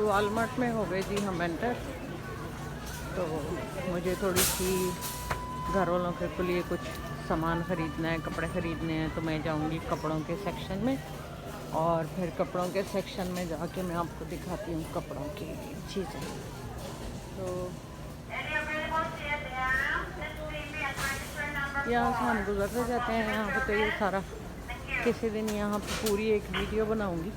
Walmart में हो गए जी हम एंटर। तो मुझे थोड़ी सी घर वालों के लिए कुछ सामान ख़रीदना है, कपड़े ख़रीदने हैं, तो मैं जाऊंगी कपड़ों के सेक्शन में और फिर कपड़ों के सेक्शन में जाके मैं आपको दिखाती हूँ कपड़ों की चीज़ें। तो यहाँ से हम गुजरते जाते हैं यहाँ पे, तो ये सारा किसी दिन यहाँ पे पूरी एक वीडियो बनाऊंगी।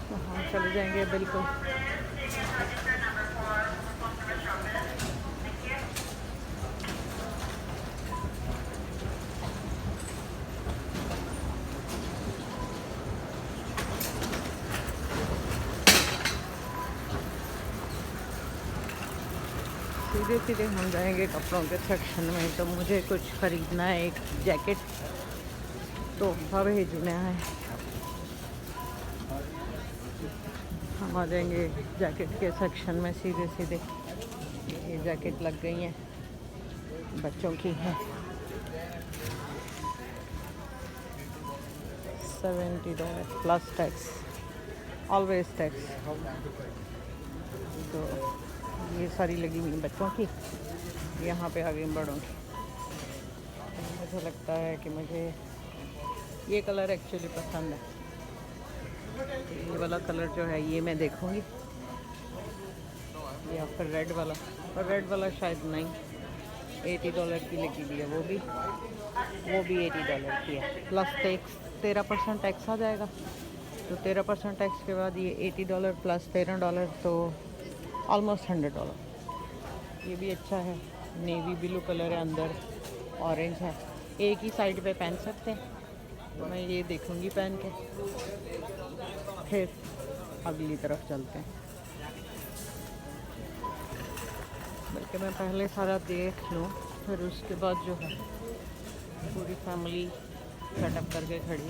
तो हम चले जाएंगे बिल्कुल सीधे सीधे हम जाएंगे कपड़ों के सेक्शन में। तो मुझे कुछ ख़रीदना है, एक जैकेट तो भेजना है। हम आ जाएंगे जैकेट के सेक्शन में सीधे सीधे। ये जैकेट लग गई हैं, बच्चों की है, $70 प्लस टैक्स, ऑलवेज टैक्स। तो ये सारी लगी हुई बच्चों की, यहाँ पे आ गई बड़ों की। मुझे लगता है कि मुझे ये कलर एक्चुअली पसंद है, तो ये वाला कलर जो है ये मैं देखूँगी, या फिर रेड वाला। और रेड वाला शायद नहीं, $80 की लगी हुई है, वो भी $80 की है, प्लस टैक्स 13% टैक्स आ जाएगा। तो 13% टैक्स के बाद ये $80 प्लस $13, तो ऑलमोस्ट $100। ये भी अच्छा है, नेवी ब्लू कलर है, अंदर ऑरेंज है, एक ही साइड पे पहन सकते हैं। तो मैं ये देखूंगी पहन के, फिर अगली तरफ चलते हैं। बल्कि मैं पहले सारा देख लूँ, फिर उसके बाद जो है पूरी फैमिली सेटअप करके खड़ी।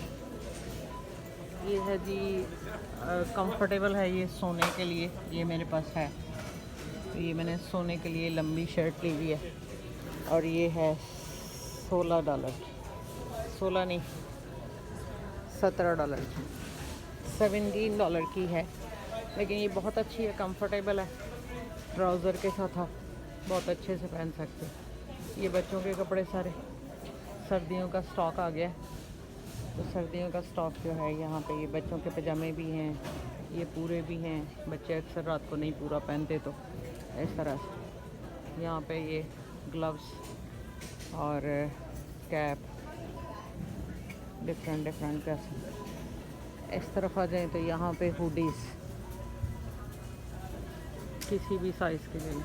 ये है जी, कंफर्टेबल है ये सोने के लिए, ये मेरे पास है। तो ये मैंने सोने के लिए लंबी शर्ट ली हुई है, और ये है $16, 16 नहीं $17 की, $17 की है। लेकिन ये बहुत अच्छी है, कंफर्टेबल है, ट्राउज़र के साथ आप बहुत अच्छे से पहन सकते हैं। ये बच्चों के कपड़े सारे, सर्दियों का स्टॉक आ गया। तो सर्दियों का स्टॉक जो है यहाँ पे, ये बच्चों के पजामे भी हैं, ये पूरे भी हैं। बच्चे अक्सर रात को नहीं पूरा पहनते, तो इस तरह से यहाँ पे ये ग्लव्स और कैप डिफरेंट कैसे। इस तरफ आ जाएं तो यहाँ पे हुडीज़ किसी भी साइज़ के लिए।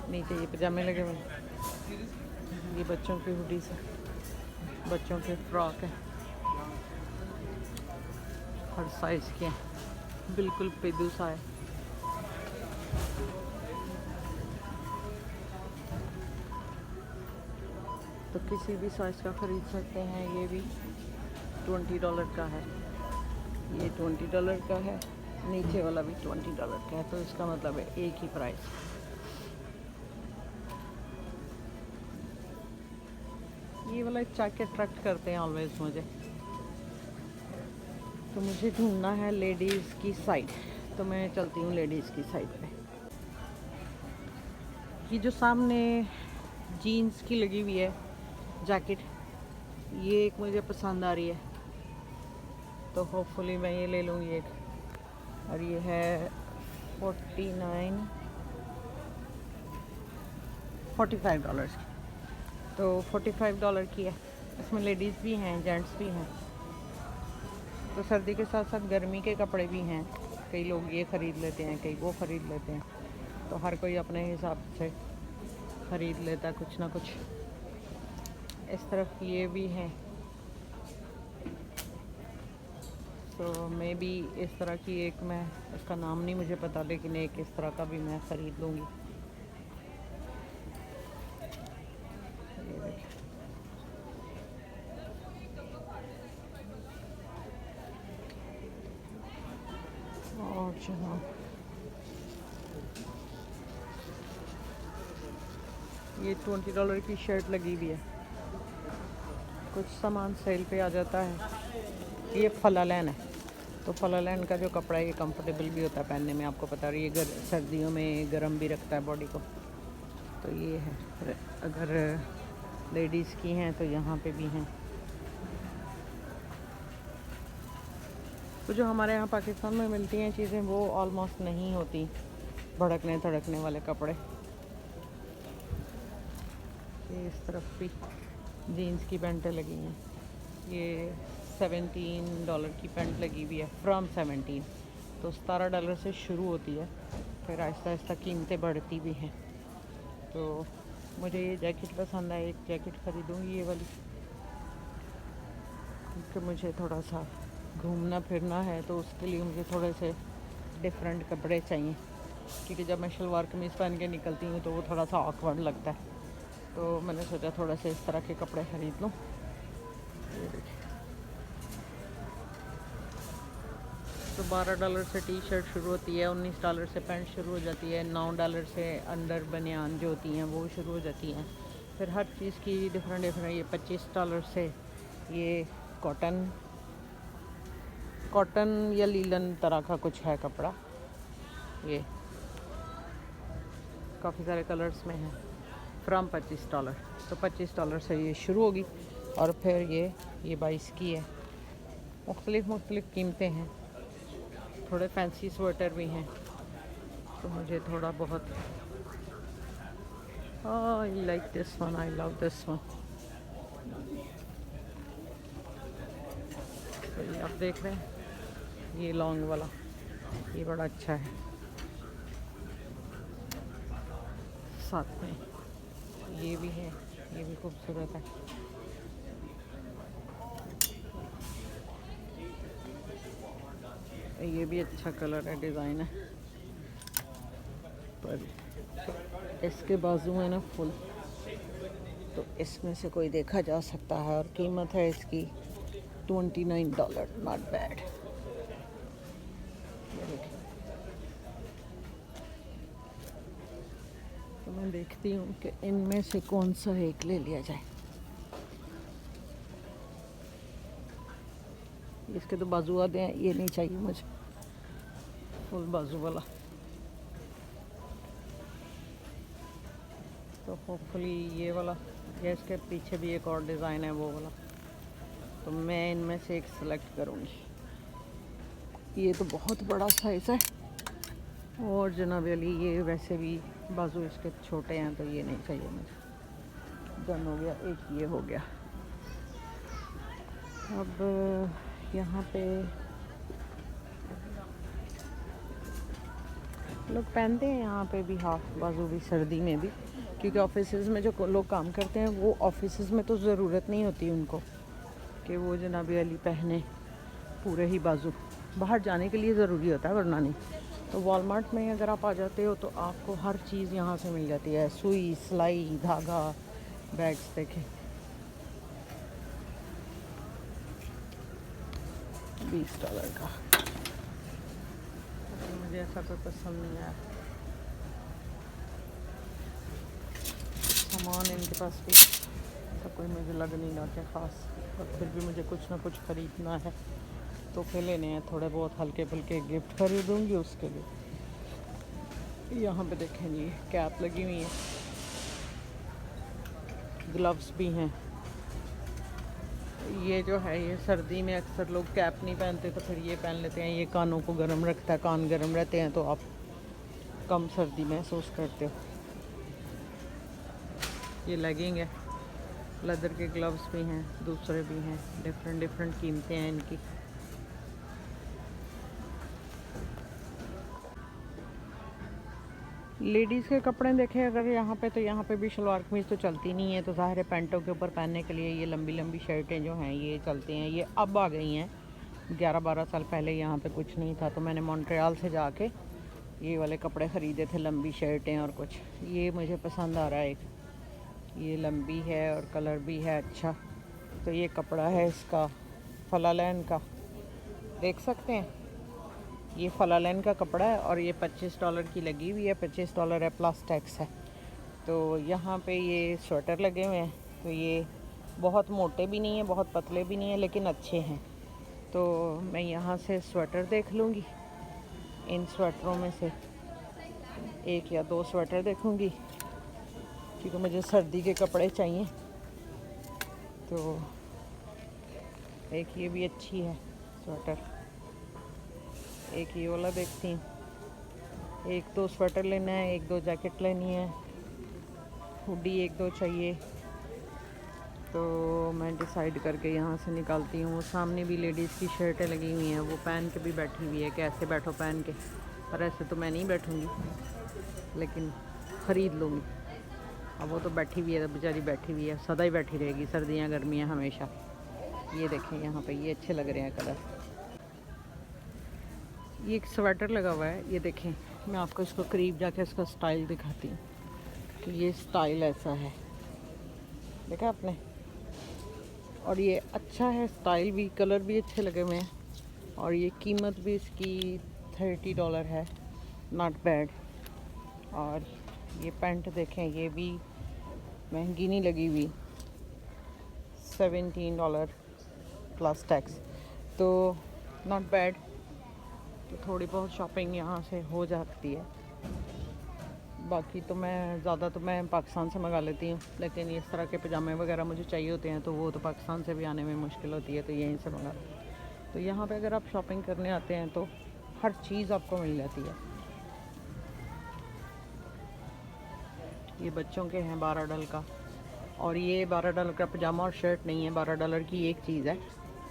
नीचे ये पजामे लगे हुए, ये बच्चों की हुडीज़ है, बच्चों के फ्रॉक है, हर साइज़ के हैं, बिल्कुल पेदू सा है। तो किसी भी साइज़ का ख़रीद सकते हैं। ये भी $20 का है, ये $20 का है, नीचे वाला भी $20 का है। तो इसका मतलब है एक ही प्राइस। ये वाला चाके अट्रैक्ट करते हैं ऑलवेज मुझे। तो मुझे ढूंढना है लेडीज़ की साइड, तो मैं चलती हूँ लेडीज़ की साइड पे। ये जो सामने जीन्स की लगी हुई है जैकेट, ये एक मुझे पसंद आ रही है, तो होपफुली मैं ये ले लूँगी एक। और ये है 45 डॉलर्स की, तो $45 की है। इसमें लेडीज़ भी हैं, जेंट्स भी हैं। तो सर्दी के साथ साथ गर्मी के कपड़े भी हैं, कई लोग ये ख़रीद लेते हैं, कई वो ख़रीद लेते हैं। तो हर कोई अपने हिसाब से ख़रीद लेता है कुछ ना कुछ। इस तरफ ये भी हैं, तो मे बी इस तरह की एक, मैं इसका नाम नहीं मुझे पता, लेकिन एक इस तरह का भी मैं ख़रीद लूँगी। हाँ, ये $20 की शर्ट लगी हुई है। कुछ सामान सेल पे आ जाता है। ये फलालैन है, तो फलालैन का जो कपड़ा है ये कंफर्टेबल भी होता है पहनने में, आपको पता है। ये सर्दियों में गर्म भी रखता है बॉडी को। तो ये है, अगर लेडीज़ की हैं तो यहाँ पे भी हैं। तो जो हमारे यहाँ पाकिस्तान में मिलती हैं चीज़ें वो ऑलमोस्ट नहीं होती भड़कने धड़कने वाले कपड़े। ये इस तरफ भी जीन्स की पैंटें लगी हैं। ये $17 की पैंट लगी हुई है, फ्रॉम 17, तो $17 से शुरू होती है, फिर आहिस्ता आहिस्ता कीमतें बढ़ती भी हैं। तो मुझे ये जैकेट पसंद है, एक जैकेट ख़रीदूँगी ये वाली, क्योंकि मुझे थोड़ा सा घूमना फिरना है, तो उसके लिए मुझे थोड़े से डिफरेंट कपड़े चाहिए, क्योंकि जब मैं शलवार कमीज़ पहन के निकलती हूँ तो वो थोड़ा सा ऑकवर्ड लगता है। तो मैंने सोचा थोड़ा से इस तरह के कपड़े ख़रीद लूँ। ये देखिए, तो $12 से टी शर्ट शुरू होती है, $19 से पैंट शुरू हो जाती है, $9 से अंडर बनियान जो होती हैं वो शुरू हो जाती हैं। फिर हर चीज़ की डिफरेंट डिफरेंट, ये $25 से ये कॉटन या लीलन तरह का कुछ है कपड़ा। ये काफ़ी सारे कलर्स में है, फ्रॉम $25, तो $25 से ये शुरू होगी, और फिर ये 22 की है। मुख्तलिफ़ कीमतें हैं। थोड़े फैंसी स्वेटर भी हैं, तो मुझे थोड़ा बहुत I like this one, I love this one. तो ये आप देख रहे हैं, ये लॉन्ग वाला, ये बड़ा अच्छा है। साथ में ये भी है, ये भी खूबसूरत है। ये भी अच्छा कलर है, डिज़ाइन है, पर इसके बाजू है ना फुल, तो इसमें से कोई देखा जा सकता है। और कीमत है इसकी $29, नॉट बैड। तो मैं देखती हूँ कि इनमें से कौन सा एक ले लिया जाए। इसके तो बाजू आते हैं, ये नहीं चाहिए मुझे, फुल बाजू वाला। तो होपफुली ये वाला, या इसके पीछे भी एक और डिज़ाइन है वो वाला, तो मैं इनमें से एक सिलेक्ट करूँगी। ये तो बहुत बड़ा साइज़ है, और जनाब अली ये वैसे भी बाजू इसके छोटे हैं, तो ये नहीं चाहिए मुझे। डन हो गया, एक ये हो गया। अब यहाँ पे लोग पहनते हैं यहाँ पे भी हाफ बाजू भी, सर्दी में भी, क्योंकि ऑफिसेज़ में जो लोग काम करते हैं वो ऑफिसेज़ में तो ज़रूरत नहीं होती उनको कि वो जनाब अली पहने पूरे ही बाजू, बाहर जाने के लिए ज़रूरी होता है, वरना नहीं। तो वॉलमार्ट में अगर आप आ जाते हो तो आपको हर चीज़ यहाँ से मिल जाती है, सुई, सिलाई, धागा, बैग्स। देखें, $20 का। मुझे ऐसा कोई पसंद नहीं आया। सामान इनके पास भी ऐसा कोई मुझे लग नहीं रहा क्या ख़ास, और फिर भी मुझे कुछ ना कुछ ख़रीदना है, तोहफे लेने हैं, थोड़े बहुत हल्के फुल्के गिफ्ट खरीदूँगी उसके लिए। यहाँ पे देखें जी, कैप लगी हुई है, ग्लव्स भी हैं। ये जो है, ये सर्दी में अक्सर लोग कैप नहीं पहनते, तो फिर ये पहन लेते हैं। ये कानों को गर्म रखता है, कान गर्म रहते हैं तो आप कम सर्दी महसूस करते हो। ये लेगिंग है, लेदर के ग्लव्स भी हैं, दूसरे भी हैं, डिफरेंट कीमतें हैं इनकी। लेडीज़ के कपड़े देखें अगर यहाँ पे, तो यहाँ पे भी शलवार कमीज़ तो चलती नहीं है, तो ज़ाहिर है पैंटों के ऊपर पहनने के लिए ये लंबी लंबी शर्टें जो हैं ये चलती हैं। ये अब आ गई हैं, 11-12 साल पहले यहाँ पे कुछ नहीं था, तो मैंने मॉन्ट्रियल से जाके ये वाले कपड़े ख़रीदे थे, लंबी शर्टें और कुछ। ये मुझे पसंद आ रहा है, एक ये लंबी है और कलर भी है अच्छा। तो ये कपड़ा है इसका फलालैन का, देख सकते हैं ये फलालेन का कपड़ा है और ये $25 की लगी हुई है, $25 है प्लस टैक्स है। तो यहाँ पे ये स्वेटर लगे हुए हैं, तो ये बहुत मोटे भी नहीं है, बहुत पतले भी नहीं है, लेकिन अच्छे हैं। तो मैं यहाँ से स्वेटर देख लूँगी, इन स्वेटरों में से 1 या 2 स्वेटर देखूँगी, क्योंकि मुझे सर्दी के कपड़े चाहिए। तो एक ये भी अच्छी है स्वेटर, एक ये वाला देखती हूँ। 1-2 स्वेटर लेना है, 1-2 जैकेट लेनी है, हुडी 1-2 चाहिए। तो मैं डिसाइड करके यहाँ से निकालती हूँ। सामने भी लेडीज़ की शर्टें लगी हुई हैं, वो पहन के भी बैठी हुई है कि ऐसे बैठो पहन के, पर ऐसे तो मैं नहीं बैठूँगी, लेकिन ख़रीद लूँगी। अब वो तो बैठी हुई है, बेचारी बैठी हुई है, सदा ही बैठी रहेगी, सर्दियाँ गर्मियाँ हमेशा। ये देखें यहाँ पे, ये अच्छे लग रहे हैं कलर। ये एक स्वेटर लगा हुआ है, ये देखें, मैं आपको इसको करीब जाके इसका स्टाइल दिखाती हूँ कि ये स्टाइल ऐसा है, देखा आपने। और ये अच्छा है स्टाइल भी, कलर भी अच्छे लगे हुए हैं, और ये कीमत भी इसकी $30 है, नॉट बैड। और ये पैंट देखें, ये भी महंगी नहीं लगी हुई, $17 प्लस टैक्स, तो नॉट बैड। तो थोड़ी बहुत शॉपिंग यहाँ से हो जाती है। बाकी तो मैं ज़्यादा तो मैं पाकिस्तान से मंगा लेती हूँ, लेकिन इस तरह के पजामे वगैरह मुझे चाहिए होते हैं, तो वो तो पाकिस्तान से भी आने में मुश्किल होती है, तो यहीं से मंगा। तो यहाँ पे अगर आप शॉपिंग करने आते हैं तो हर चीज़ आपको मिल जाती है। ये बच्चों के हैं $12 का, और ये $12 का पजामा और शर्ट नहीं है, $12 की एक चीज़ है।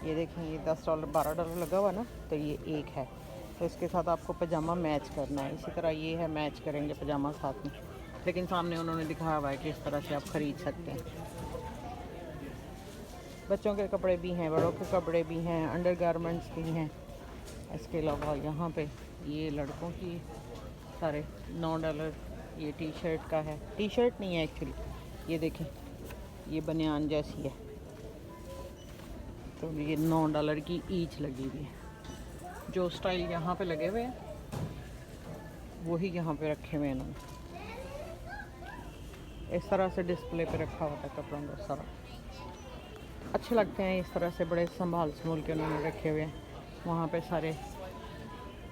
ये देखें, ये $12 लगा हुआ ना, तो ये एक है, तो इसके साथ आपको पजामा मैच करना है। इसी तरह ये है, मैच करेंगे पजामा साथ में, लेकिन सामने उन्होंने दिखाया हुआ है कि इस तरह से आप ख़रीद सकते हैं। बच्चों के कपड़े भी हैं, बड़ों के कपड़े भी हैं, अंडर गारमेंट्स भी हैं। इसके अलावा यहाँ पे ये लड़कों की सारे $9, ये टी शर्ट का है, टी शर्ट नहीं है एक्चुअली, ये देखें, ये बनियान जैसी है, तो ये $9 की ईच लगी हुई है। जो स्टाइल यहाँ पे लगे हुए हैं वही यहाँ पे रखे हुए हैं इन्होंने, इस तरह से डिस्प्ले पे रखा हुआ था कपड़ों का सारा। अच्छे लगते हैं इस तरह से, बड़े संभाल संभूल के उन्होंने रखे हुए हैं। वहाँ पे सारे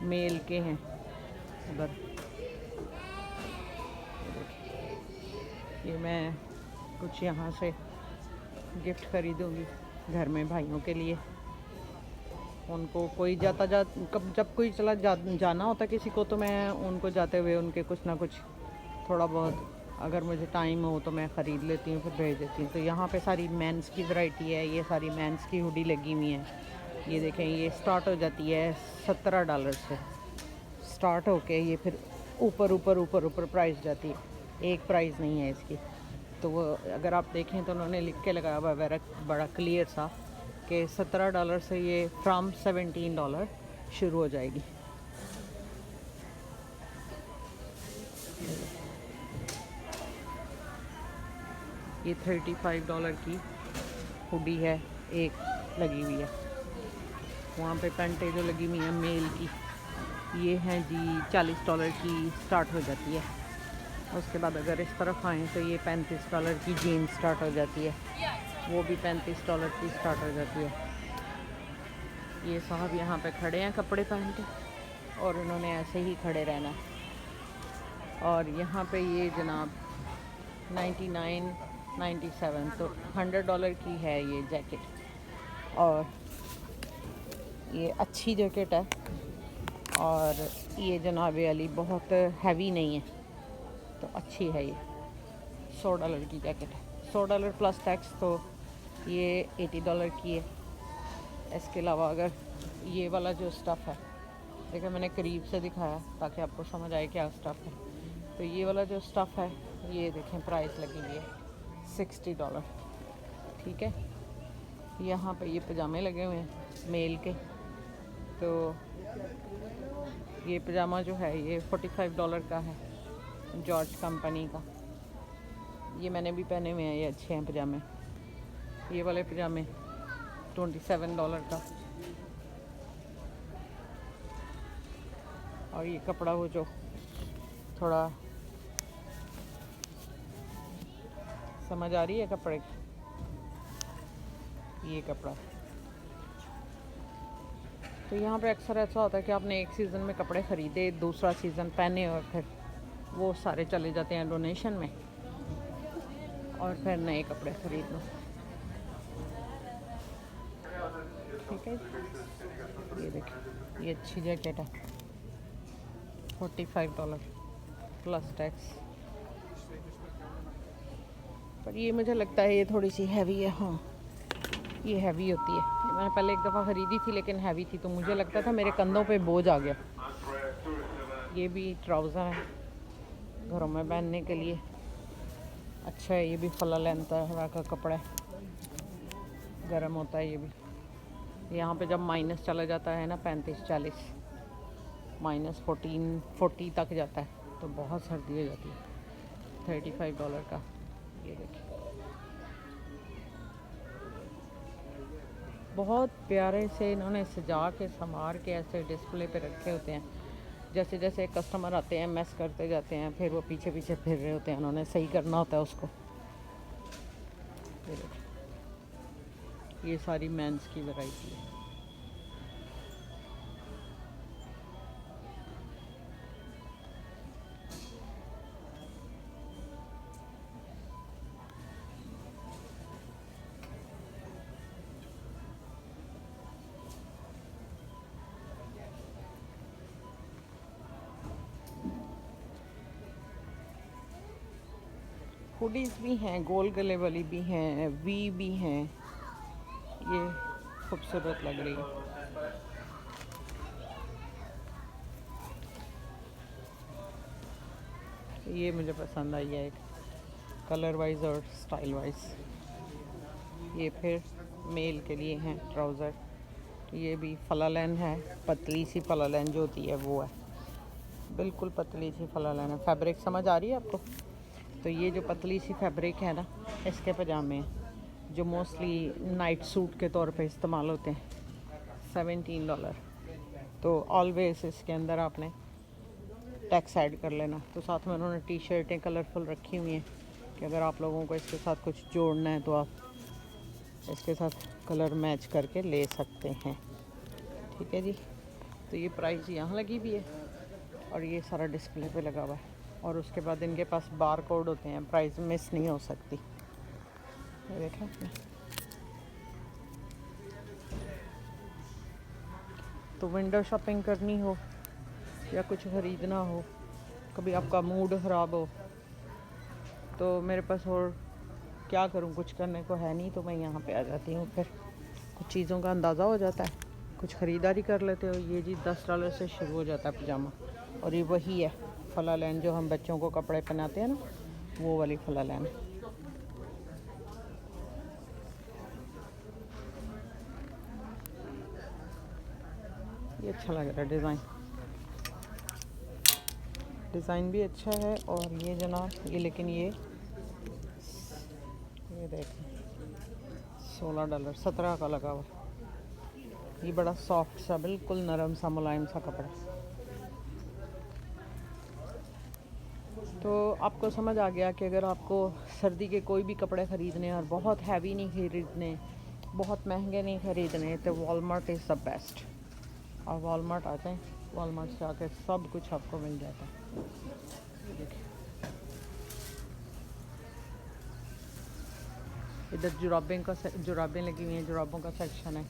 मेल के हैं उधर। ये मैं कुछ यहाँ से गिफ्ट खरीदूँगी घर में भाइयों के लिए। उनको कोई जब कोई जाना होता किसी को, तो मैं उनको जाते हुए उनके कुछ ना कुछ थोड़ा बहुत, अगर मुझे टाइम हो तो मैं ख़रीद लेती हूँ, फिर भेज देती हूँ। तो यहाँ पे सारी मेंस की वैरायटी है, ये सारी मेंस की हुडी लगी हुई हैं। ये देखें, ये स्टार्ट हो जाती है $17 से स्टार्ट होके, ये फिर ऊपर प्राइस जाती है, एक प्राइस नहीं है इसकी। तो वो अगर आप देखें तो उन्होंने लिख के लगाया हुआ है बड़ा क्लियर सा कि $17 से ये फ्रॉम $17 शुरू हो जाएगी। ये $35 की हुडी है, एक लगी हुई है। वहाँ पे पेंटें जो लगी हुई हैं मेल की, ये हैं जी $40 की स्टार्ट हो जाती है। उसके बाद अगर इस तरफ आएँ तो ये $35 की जीन्स स्टार्ट हो जाती है, वो भी $35 की स्टार्ट हो जाती है। ये साहब यहाँ पे खड़े हैं कपड़े पहन के, और उन्होंने ऐसे ही खड़े रहना है। और यहाँ पे ये जनाब 99, 97, तो $100 की है ये जैकेट, और ये अच्छी जैकेट है। और ये जनाब वाली बहुत हैवी नहीं है, तो अच्छी है। ये $100 की जैकेट है, $100 प्लस टैक्स, तो ये $80 की है। इसके अलावा अगर ये वाला जो स्टफ़ है, देखिए मैंने करीब से दिखाया ताकि आपको समझ आए क्या स्टफ़ है। तो ये वाला जो स्टफ़ है, ये देखें प्राइस लगी हुई है $60, ठीक है। यहाँ पे ये पजामे लगे हुए हैं मेल के, तो ये पजामा जो है ये $45 का है, जॉर्ज कंपनी का। ये मैंने भी पहने हुए हैं, ये अच्छे हैं पजामे। ये वाले पजामे $27 का। और ये कपड़ा वो जो थोड़ा समझ आ रही है कपड़े की, ये कपड़ा। तो यहाँ पे अक्सर ऐसा होता है कि आपने एक सीज़न में कपड़े ख़रीदे, दूसरा सीज़न पहने और फिर वो सारे चले जाते हैं डोनेशन में और फिर नए कपड़े ख़रीद लो। ठीक है, ये देखिए ये अच्छी जैकेट है, $45 प्लस टैक्स। पर ये मुझे लगता है ये थोड़ी सी हैवी है। हाँ, ये हैवी होती है। मैंने पहले एक दफ़ा ख़रीदी थी लेकिन हैवी थी, तो मुझे लगता था मेरे कंधों पे बोझ आ गया। ये भी ट्राउज़र है घरों में पहनने के लिए, अच्छा है। ये भी फुल लेंथ का कपड़ा है, गर्म होता है ये भी। यहाँ पे जब माइनस चला जाता है ना 35-40, -40 तक जाता है, तो बहुत सर्दी हो जाती है। $35 का ये देखिए, बहुत प्यारे से इन्होंने सजा के संवार के ऐसे डिस्प्ले पे रखे होते हैं। जैसे जैसे कस्टमर आते हैं मैस करते जाते हैं, फिर वो पीछे पीछे फिर रहे होते हैं, उन्होंने सही करना होता है उसको। ये देखिए, ये सारी मेंस की वैरायटी है। हुडीज़ भी हैं, गोल गले वाली भी हैं, वी भी हैं। ये खूबसूरत लग रही है। ये मुझे पसंद आई है, एक कलर वाइज और स्टाइल वाइज। ये फिर मेल के लिए हैं ट्राउज़र। ये भी फलालैन है, पतली सी फलालैन जो होती है वो है, बिल्कुल पतली सी फलालैन है। फैब्रिक समझ आ रही है आपको? तो ये जो पतली सी फैब्रिक है ना, इसके पजामे हैं जो मोस्टली नाइट सूट के तौर पे इस्तेमाल होते हैं। $17। तो ऑलवेज इसके अंदर आपने टैक्स ऐड कर लेना। तो साथ में उन्होंने टी शर्टें कलरफुल रखी हुई हैं कि अगर आप लोगों को इसके साथ कुछ जोड़ना है तो आप इसके साथ कलर मैच करके ले सकते हैं। ठीक है जी। तो ये प्राइस यहाँ लगी भी है और ये सारा डिस्प्ले पे लगा हुआ है। और उसके बाद इनके पास बार कोड होते हैं, प्राइस मिस नहीं हो सकती। ये देखा आपने? तो विंडो शॉपिंग करनी हो या कुछ ख़रीदना हो, कभी आपका मूड ख़राब हो, तो मेरे पास और क्या करूं, कुछ करने को है नहीं, तो मैं यहाँ पे आ जाती हूँ। फिर कुछ चीज़ों का अंदाज़ा हो जाता है, कुछ ख़रीदारी कर लेते हो। ये जी $10 से शुरू हो जाता है पजामा। और ये वही है फलालैन जो हम बच्चों को कपड़े पहनाते हैं ना, वो वाली फलालैन। ये अच्छा लग रहा है डिज़ाइन भी अच्छा है। और ये जनाब ये, लेकिन ये देखें $16 17 का लगा हुआ। ये बड़ा सॉफ्ट सा, बिल्कुल नरम सा, मुलायम सा कपड़ा। तो आपको समझ आ गया कि अगर आपको सर्दी के कोई भी कपड़े ख़रीदने और बहुत हैवी नहीं ख़रीदने, बहुत महंगे नहीं ख़रीदने, तो वॉलमार्ट इज़ द बेस्ट। और वॉलमार्ट आते हैं, वॉलमार्ट से आकर सब कुछ आपको मिल जाता है। देखिए इधर जुराबें लगी हुई हैं, जुराबों का सेक्शन है।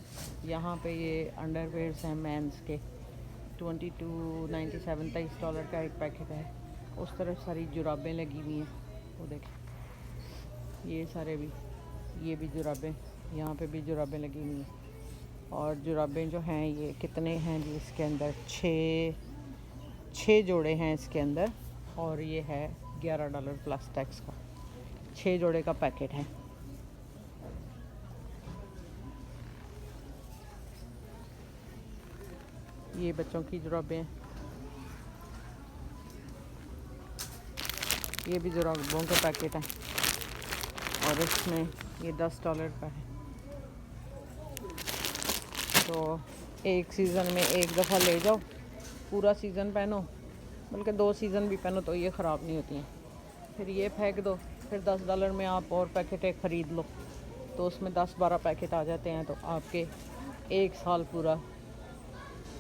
यहाँ पे ये अंडरवेयर्स हैं मेंस के, 22.97 $23 का एक पैकेट है। उस तरफ सारी जुराबें लगी हुई हैं, वो देखें। ये सारे भी, ये भी जुराबें, यहाँ पे भी जुराबें लगी हुई हैं। और जुराबें जो हैं ये कितने हैं जी, इसके अंदर 6 जोड़े हैं इसके अंदर। और ये है $11 प्लस टैक्स का, 6 जोड़े का पैकेट है। ये बच्चों की जुराबें हैं, ये भी जुराबों का पैकेट है। और इसमें ये $10 का है। तो एक सीज़न में एक दफ़ा ले जाओ पूरा सीज़न पहनो, बल्कि 2 सीज़न भी पहनो तो ये ख़राब नहीं होती हैं। फिर ये फेंक दो, फिर $10 में आप और पैकेट एक ख़रीद लो, तो उसमें 10-12 पैकेट आ जाते हैं, तो आपके 1 साल पूरा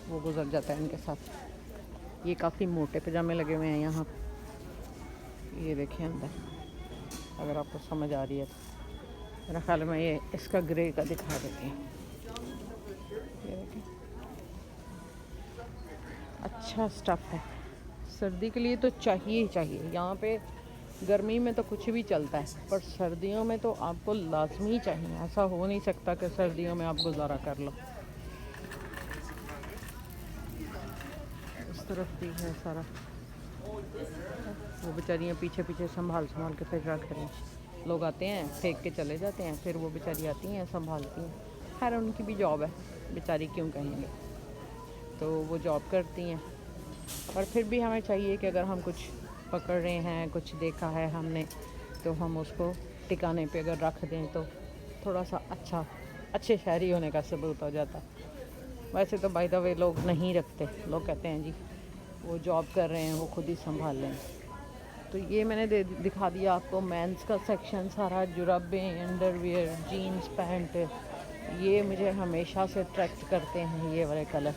वो गुजर जाता है इनके साथ। ये काफ़ी मोटे पजामे लगे हुए हैं यहाँ, ये देखिए अंदर, अगर आपको समझ आ रही है तो। मेरा ख्याल में ये इसका ग्रे का दिखा देती हैं, ये देखिए अच्छा स्टफ़ है। सर्दी के लिए तो चाहिए ही चाहिए। यहाँ पे गर्मी में तो कुछ भी चलता है, पर सर्दियों में तो आपको लाजमी चाहिए। ऐसा हो नहीं सकता कि सर्दियों में आप गुजारा कर लो। इस तरफ भी है सारा, वो बेचारियाँ पीछे पीछे संभाल के फिर रख रही हैं। लोग आते हैं फेंक के चले जाते हैं, फिर वो बेचारी आती हैं संभालती हैं। खैर उनकी भी जॉब है, बेचारी क्यों कहेंगे, तो वो जॉब करती हैं। और फिर भी हमें चाहिए कि अगर हम कुछ पकड़ रहे हैं, कुछ देखा है हमने, तो हम उसको टिकाने पे अगर रख दें तो थोड़ा सा अच्छे शहरी होने का सबूत हो जाता। वैसे तो बाय द वे लोग नहीं रखते, लोग कहते हैं जी वो जॉब कर रहे हैं, वो खुद ही संभाल लें। तो ये मैंने दिखा दिया आपको मेंस का सेक्शन सारा, जुराबें, अंडरवियर, जीन्स, पैंट। ये मुझे हमेशा से अट्रैक्ट करते हैं ये वाले कलर,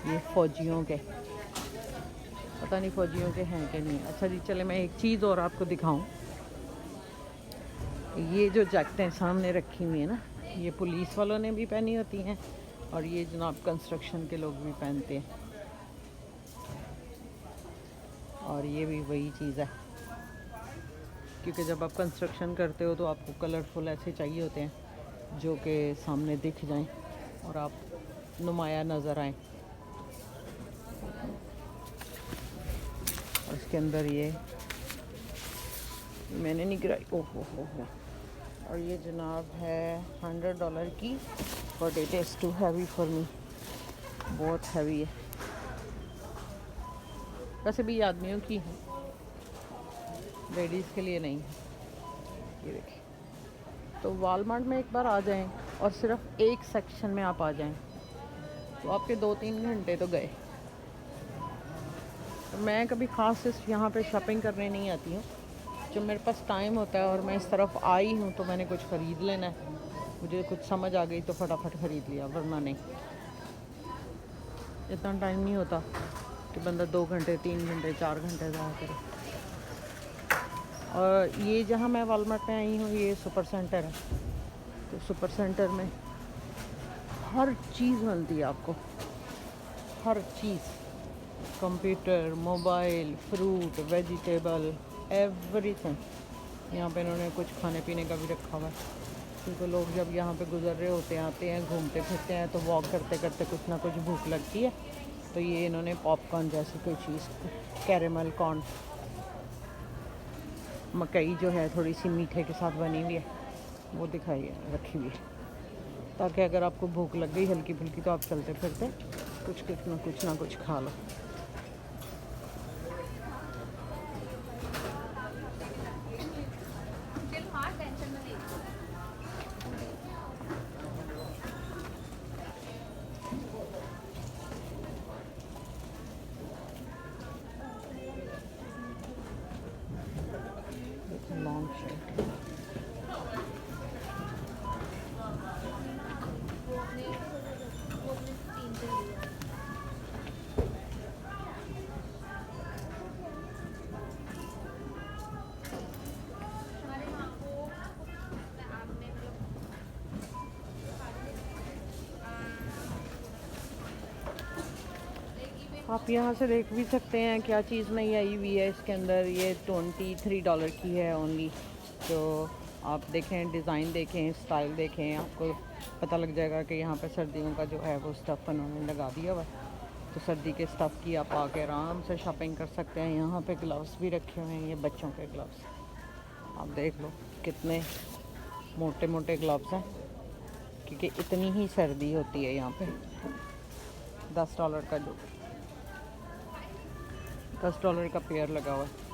ये फ़ौजियों के, पता नहीं फ़ौजियों के हैं कि नहीं। अच्छा जी, चले मैं एक चीज़ और आपको दिखाऊं। ये जो जैकेटें सामने रखी हुई हैं ना, ये पुलिस वालों ने भी पहनी होती हैं, और ये जनाब कंस्ट्रक्शन के लोग भी पहनते हैं। और ये भी वही चीज़ है, क्योंकि जब आप कंस्ट्रक्शन करते हो तो आपको कलरफुल ऐसे चाहिए होते हैं जो कि सामने दिख जाएं और आप नुमाया नज़र आएँ। और इसके अंदर ये मैंने नहीं गिराई, ओहो हो। और ये जनाब है $100 की, but it is too heavy for me, बहुत हैवी है। वैसे भी आदमियों की है, लेडीज़ के लिए नहीं है। ये देखिए, तो वॉलमार्ट में एक बार आ जाएं और सिर्फ एक सेक्शन में आप आ जाएं तो आपके 2-3 घंटे तो गए। तो मैं कभी ख़ास सिर्फ यहाँ पे शॉपिंग करने नहीं आती हूँ। जब मेरे पास टाइम होता है और मैं इस तरफ आई हूँ तो मैंने कुछ ख़रीद लेना है, मुझे कुछ समझ आ गई तो फटाफट ख़रीद लिया, वरना नहीं। इतना टाइम नहीं होता कि बंदा 2 घंटे, 3 घंटे, 4 घंटे ज़ाया करे। और ये जहाँ मैं वॉलमार्ट में आई हूँ, ये सुपर सेंटर है, तो सुपर सेंटर में हर चीज़ मिलती है आपको, हर चीज़, computer, mobile, fruit, vegetable, everything. यहाँ पे इन्होंने कुछ खाने पीने का भी रखा हुआ है, क्योंकि लोग जब यहाँ पे गुजर रहे होते हैं, आते हैं, घूमते फिरते हैं, तो वॉक करते करते कुछ ना कुछ भूख लगती है, तो ये इन्होंने पॉपकॉर्न जैसी कोई चीज़, कैरेमल कॉर्न, मकई जो है थोड़ी सी मीठे के साथ बनी हुई है, वो दिखाई है, रखी हुई है, ताकि अगर आपको भूख लग गई हल्की फुल्की तो आप चलते फिरते कुछ ना कुछ खा लो। लॉन्ग शर्ट, आप यहाँ से देख भी सकते हैं क्या चीज़ नई आई हुई है इसके अंदर। ये $23 की है ओनली। तो आप देखें, डिज़ाइन देखें, स्टाइल देखें, आपको पता लग जाएगा कि यहाँ पे सर्दियों का जो है वो स्टफ़ उन्होंने लगा दिया हुआ है। तो सर्दी के स्टफ़ की आप आके आराम से शॉपिंग कर सकते हैं। यहाँ पे ग्लव्स भी रखे हुए हैं, ये बच्चों के ग्लव्स, आप देख लो कितने मोटे मोटे ग्लव्स हैं, क्योंकि इतनी ही सर्दी होती है यहाँ पे। $10 का जो $10 का पेयर लगा हुआ है।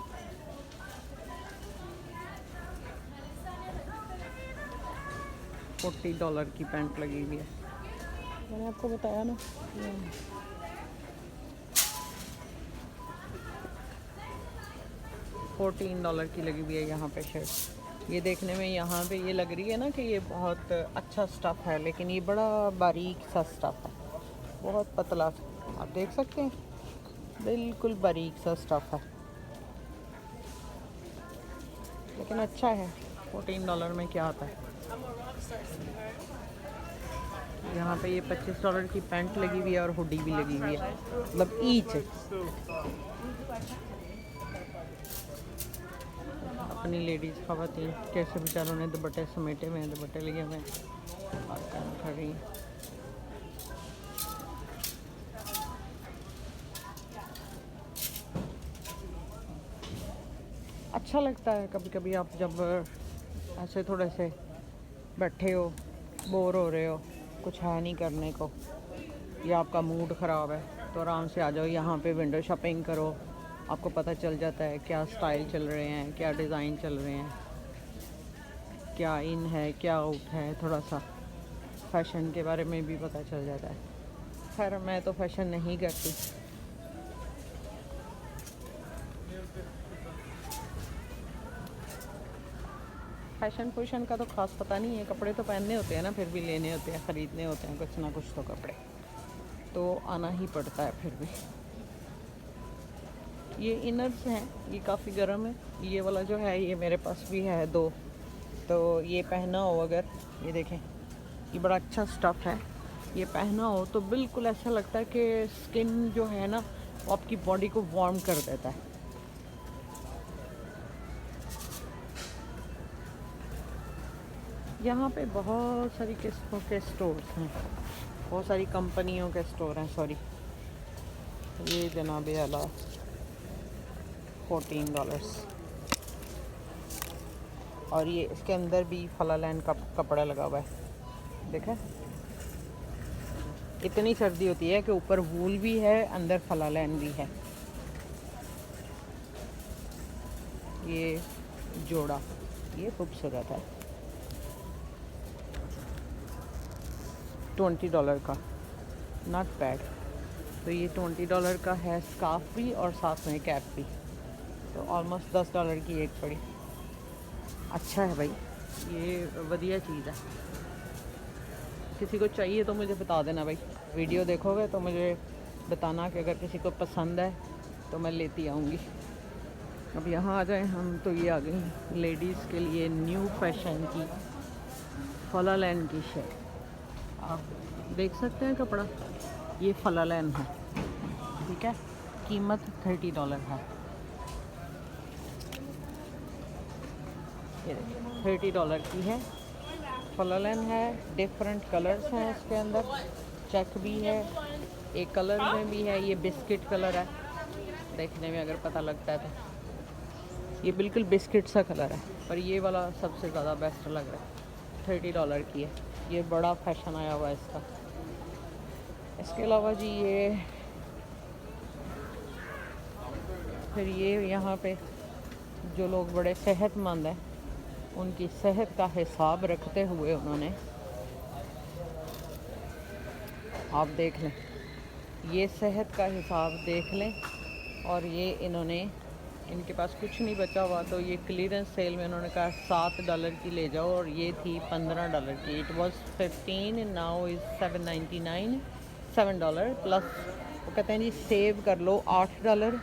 $40 की पैंट लगी हुई है। मैंने आपको बताया ना, $14 की लगी हुई है यहाँ पे शर्ट। ये देखने में यहाँ पे ये लग रही है ना कि ये बहुत अच्छा स्टफ़ है, लेकिन ये बड़ा बारीक सा स्टफ़ है, बहुत पतला। आप देख सकते हैं, बिल्कुल बारीक सा स्टफ़ है, लेकिन अच्छा है। $14 में क्या आता है। यहाँ पे ये $25 की पैंट लगी हुई है और हुडी भी लगी हुई है, मतलब ईच। अपनी लेडीज़ ख़वातीन कैसे बेचारों ने दुपट्टे समेटे हुए हैं, दुपट्टे लिए हुए हैं, खड़ी। अच्छा लगता है कभी कभी, आप जब ऐसे थोड़े से बैठे हो, बोर हो रहे हो, कुछ है नहीं करने को, या आपका मूड ख़राब है, तो आराम से आ जाओ यहाँ पे, विंडो शॉपिंग करो। आपको पता चल जाता है क्या स्टाइल चल रहे हैं, क्या डिज़ाइन चल रहे हैं, क्या इन है, क्या आउट है। थोड़ा सा फैशन के बारे में भी पता चल जाता है। खैर मैं तो फैशन नहीं करती। फैशन फूशन का तो ख़ास पता नहीं है, कपड़े तो पहनने होते हैं ना, फिर भी लेने होते हैं, ख़रीदने होते हैं कुछ ना कुछ, तो कपड़े तो आना ही पड़ता है फिर भी। ये इनर्स हैं, ये काफ़ी गर्म है। ये वाला जो है ये मेरे पास भी है 2, तो ये पहना हो अगर, ये देखें, ये बड़ा अच्छा स्टफ़ है। ये पहना हो तो बिल्कुल ऐसा लगता है कि स्किन जो है ना, वो आपकी बॉडी को वार्म कर देता है। यहाँ पे बहुत सारी किस्मों के स्टोर्स हैं, बहुत सारी कंपनियों के स्टोर हैं। सॉरी, ये जनाब आला $14, और ये इसके अंदर भी फलालैन का कपड़ा लगा हुआ है। देखा, इतनी सर्दी होती है कि ऊपर वूल भी है, अंदर फलालैन भी है। ये जोड़ा, ये खूबसूरत है, $20 का, नॉट बैड। तो ये $20 का है, स्कार्फ भी और साथ में कैप भी, तो ऑलमोस्ट $10 की एक पड़ी। अच्छा है भाई, ये बढ़िया चीज़ है। किसी को चाहिए तो मुझे बता देना भाई, वीडियो देखोगे तो मुझे बताना कि अगर किसी को पसंद है तो मैं लेती आऊँगी। अब यहाँ आ जाए हम, तो ये आ गई लेडीज़ के लिए न्यू फैशन की फलालैन की शर्ट। आप देख सकते हैं कपड़ा, ये फलालैन है, ठीक है। कीमत $30 है, ये $30 की है। फलालैन है, डिफरेंट कलर्स हैं इसके अंदर, चेक भी है, एक कलर में भी है, ये बिस्किट कलर है, देखने में अगर पता लगता है तो ये बिल्कुल बिस्किट सा कलर है, पर ये वाला सबसे ज़्यादा बेस्ट लग रहा है। $30 की है, ये बड़ा फैशन आया हुआ है इसका। इसके अलावा जी ये फिर ये यहाँ पे जो लोग बड़े सेहतमंद हैं, उनकी सेहत का हिसाब रखते हुए उन्होंने, आप देख लें, ये सेहत का हिसाब देख लें, और ये इन्होंने, इनके पास कुछ नहीं बचा हुआ, तो ये क्लियरेंस सेल में उन्होंने कहा $7 की ले जाओ, और ये थी $15 की। It was 15, now is $7.99, $7 plus. वो कहते हैं जी सेव कर लो $8,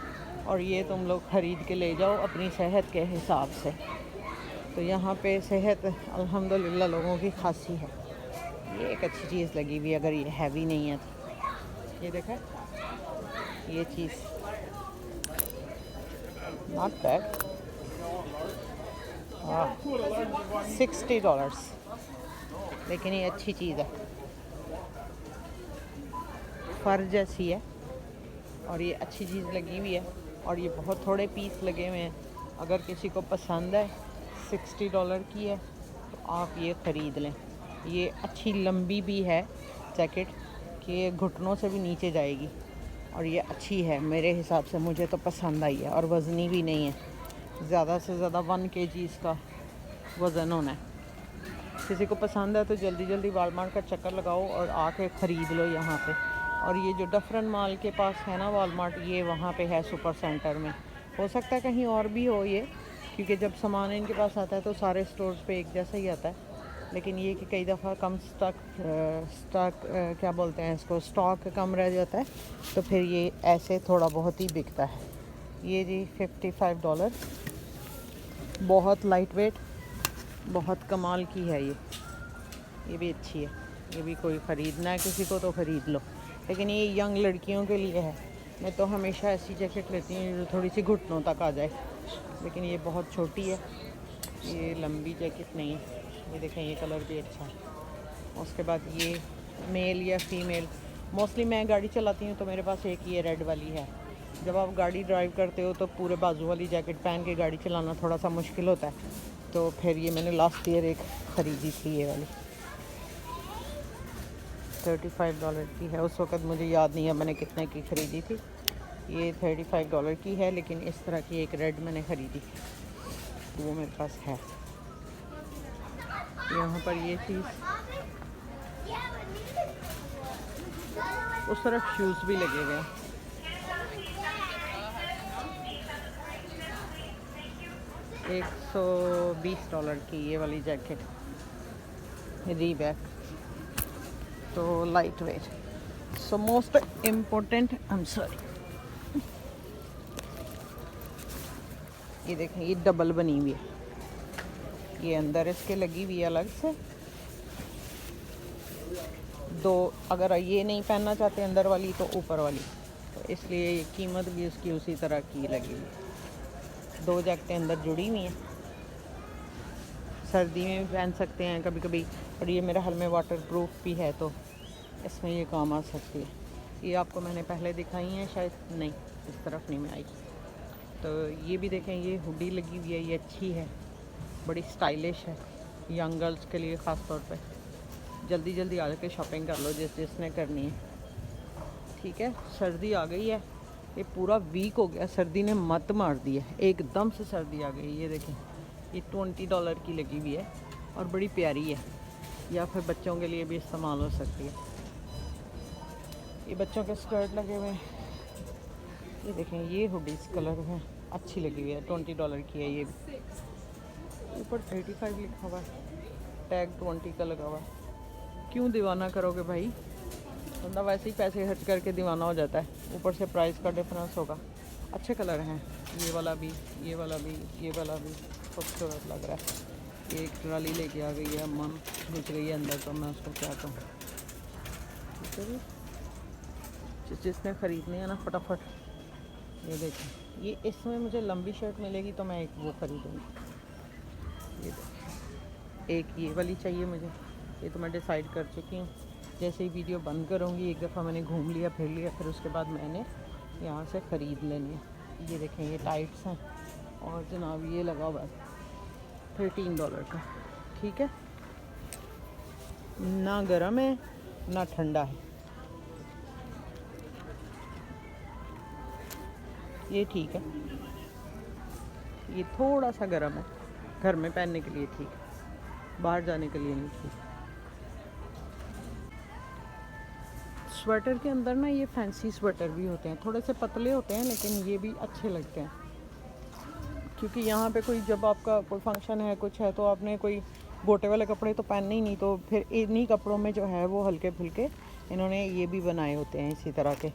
और ये तुम लोग ख़रीद के ले जाओ अपनी सेहत के हिसाब से। तो यहाँ पे सेहत अल्हम्दुलिल्लाह लोगों की खासी है। ये एक अच्छी चीज़ लगी हुई, अगर ये हैवी नहीं है तो। ये देखा, ये चीज़ नॉट बैड, $60, लेकिन ये अच्छी चीज़ है, फर जैसी है, और ये अच्छी चीज़ लगी हुई है, और ये बहुत थोड़े पीस लगे हुए हैं। अगर किसी को पसंद है, $60 की है, तो आप ये ख़रीद लें। ये अच्छी लंबी भी है जैकेट, कि ये घुटनों से भी नीचे जाएगी, और ये अच्छी है मेरे हिसाब से, मुझे तो पसंद आई है, और वज़नी भी नहीं है। ज़्यादा से ज़्यादा 1 kg का वज़न होना है। किसी को पसंद है तो जल्दी जल्दी वालमार्ट का चक्कर लगाओ और आके ख़रीद लो यहाँ पे। और ये जो डफरन मॉल के पास है ना वालमार्ट, ये वहाँ पे है सुपर सेंटर में, हो सकता है कहीं और भी हो ये, क्योंकि जब सामान इनके पास आता है तो सारे स्टोर्स पे एक जैसा ही आता है, लेकिन ये कि कई दफ़ा कम स्टॉक क्या बोलते हैं इसको, स्टॉक कम रह जाता है, तो फिर ये ऐसे थोड़ा बहुत ही बिकता है। ये जी $55, बहुत लाइट वेट, बहुत कमाल की है ये भी अच्छी है। ये भी कोई ख़रीदना है किसी को तो ख़रीद लो, लेकिन ये यंग लड़कियों के लिए है। मैं तो हमेशा ऐसी जैकेट लेती हूँ जो थोड़ी सी घुटनों तक आ जाए, लेकिन ये बहुत छोटी है, ये लंबी जैकेट नहीं है। ये देखें, ये कलर भी अच्छा है। उसके बाद ये मेल या फीमेल, मोस्टली मैं गाड़ी चलाती हूँ तो मेरे पास एक ये रेड वाली है। जब आप गाड़ी ड्राइव करते हो तो पूरे बाजू वाली जैकेट पहन के गाड़ी चलाना थोड़ा सा मुश्किल होता है, तो फिर ये मैंने लास्ट ईयर एक ख़रीदी थी, ये वाली $35 की है। उस वक़्त मुझे याद नहीं है मैंने कितने की ख़रीदी थी। ये $35 की है, लेकिन इस तरह की एक रेड मैंने ख़रीदी थी, तो वो मेरे पास है। यहाँ पर ये चीज़, उस तरफ शूज़ भी लगे हुए हैं। $120 की ये वाली जैकेट, रीबैक, तो light weight. So most important, I am sorry, ये देखें, ये डबल बनी हुई है, ये अंदर इसके लगी हुई है अलग से दो। अगर ये नहीं पहनना चाहते अंदर वाली तो ऊपर वाली, तो इसलिए ये कीमत भी उसकी उसी तरह की लगी हुई है। दो जैकेटें अंदर जुड़ी हुई हैं, सर्दी में भी पहन सकते हैं कभी कभी, और ये मेरे हाल में वाटर प्रूफ भी है, तो इसमें ये काम आ सकती है। ये आपको मैंने पहले दिखाई है शायद, नहीं इस तरफ नहीं मैं आई। तो ये भी देखें, ये हुडी लगी हुई है, ये अच्छी है, बड़ी स्टाइलिश है, यंग गर्ल्स के लिए ख़ास तौर पे। जल्दी जल्दी आ के शॉपिंग कर लो जिसने करनी है, ठीक है। सर्दी आ गई है, ये पूरा वीक हो गया, सर्दी ने मत मार दी है, एकदम से सर्दी आ गई। ये देखें, ये $20 की लगी हुई है और बड़ी प्यारी है, या फिर बच्चों के लिए भी इस्तेमाल हो सकती है। ये बच्चों के स्कर्ट लगे हुए हैं, ये देखें, ये हुडीज कलर है, अच्छी लगी हुई है, $20 की है। ये भी ऊपर 35 लिखा हुआ है, टैग 20 का लगा हुआ है। क्यों दीवाना करोगे भाई, बंदा वैसे ही पैसे खर्च करके दीवाना हो जाता है, ऊपर से प्राइस का डिफरेंस होगा। अच्छे कलर हैं, ये वाला भी, ये वाला भी, ये वाला भी खूबसूरत लग रहा है। ये एक ट्राली लेके आ गई है, मन घुस गई है अंदर, तो मैं उसको क्या कहूँ। ठीक है जी, जिसने ख़रीदनी है ना फटाफट, ये देखें, ये इसमें मुझे लंबी शर्ट मिलेगी तो मैं एक वो ख़रीदूँगी। ये देखें, एक ये वाली चाहिए मुझे, ये तो मैं डिसाइड कर चुकी हूँ। जैसे ही वीडियो बंद करूँगी, एक दफ़ा मैंने घूम लिया फिर लिया, फिर उसके बाद मैंने यहाँ से ख़रीद लेनी है। ये देखें, ये टाइट्स हैं, और जनाब ये लगा हुआ है $13 का, ठीक है, ना गर्म है ना ठंडा है, ये ठीक है। ये थोड़ा सा गर्म है, घर में पहनने के लिए ठीक है, बाहर जाने के लिए नहीं ठीक। स्वेटर के अंदर ना ये फैंसी स्वेटर भी होते हैं, थोड़े से पतले होते हैं, लेकिन ये भी अच्छे लगते हैं, क्योंकि यहाँ पे कोई, जब आपका कोई फंक्शन है कुछ है, तो आपने कोई गोटे वाले कपड़े तो पहनने ही नहीं, तो फिर इन्हीं कपड़ों में जो है वो हल्के फुल्के इन्होंने ये भी बनाए होते हैं इसी तरह के।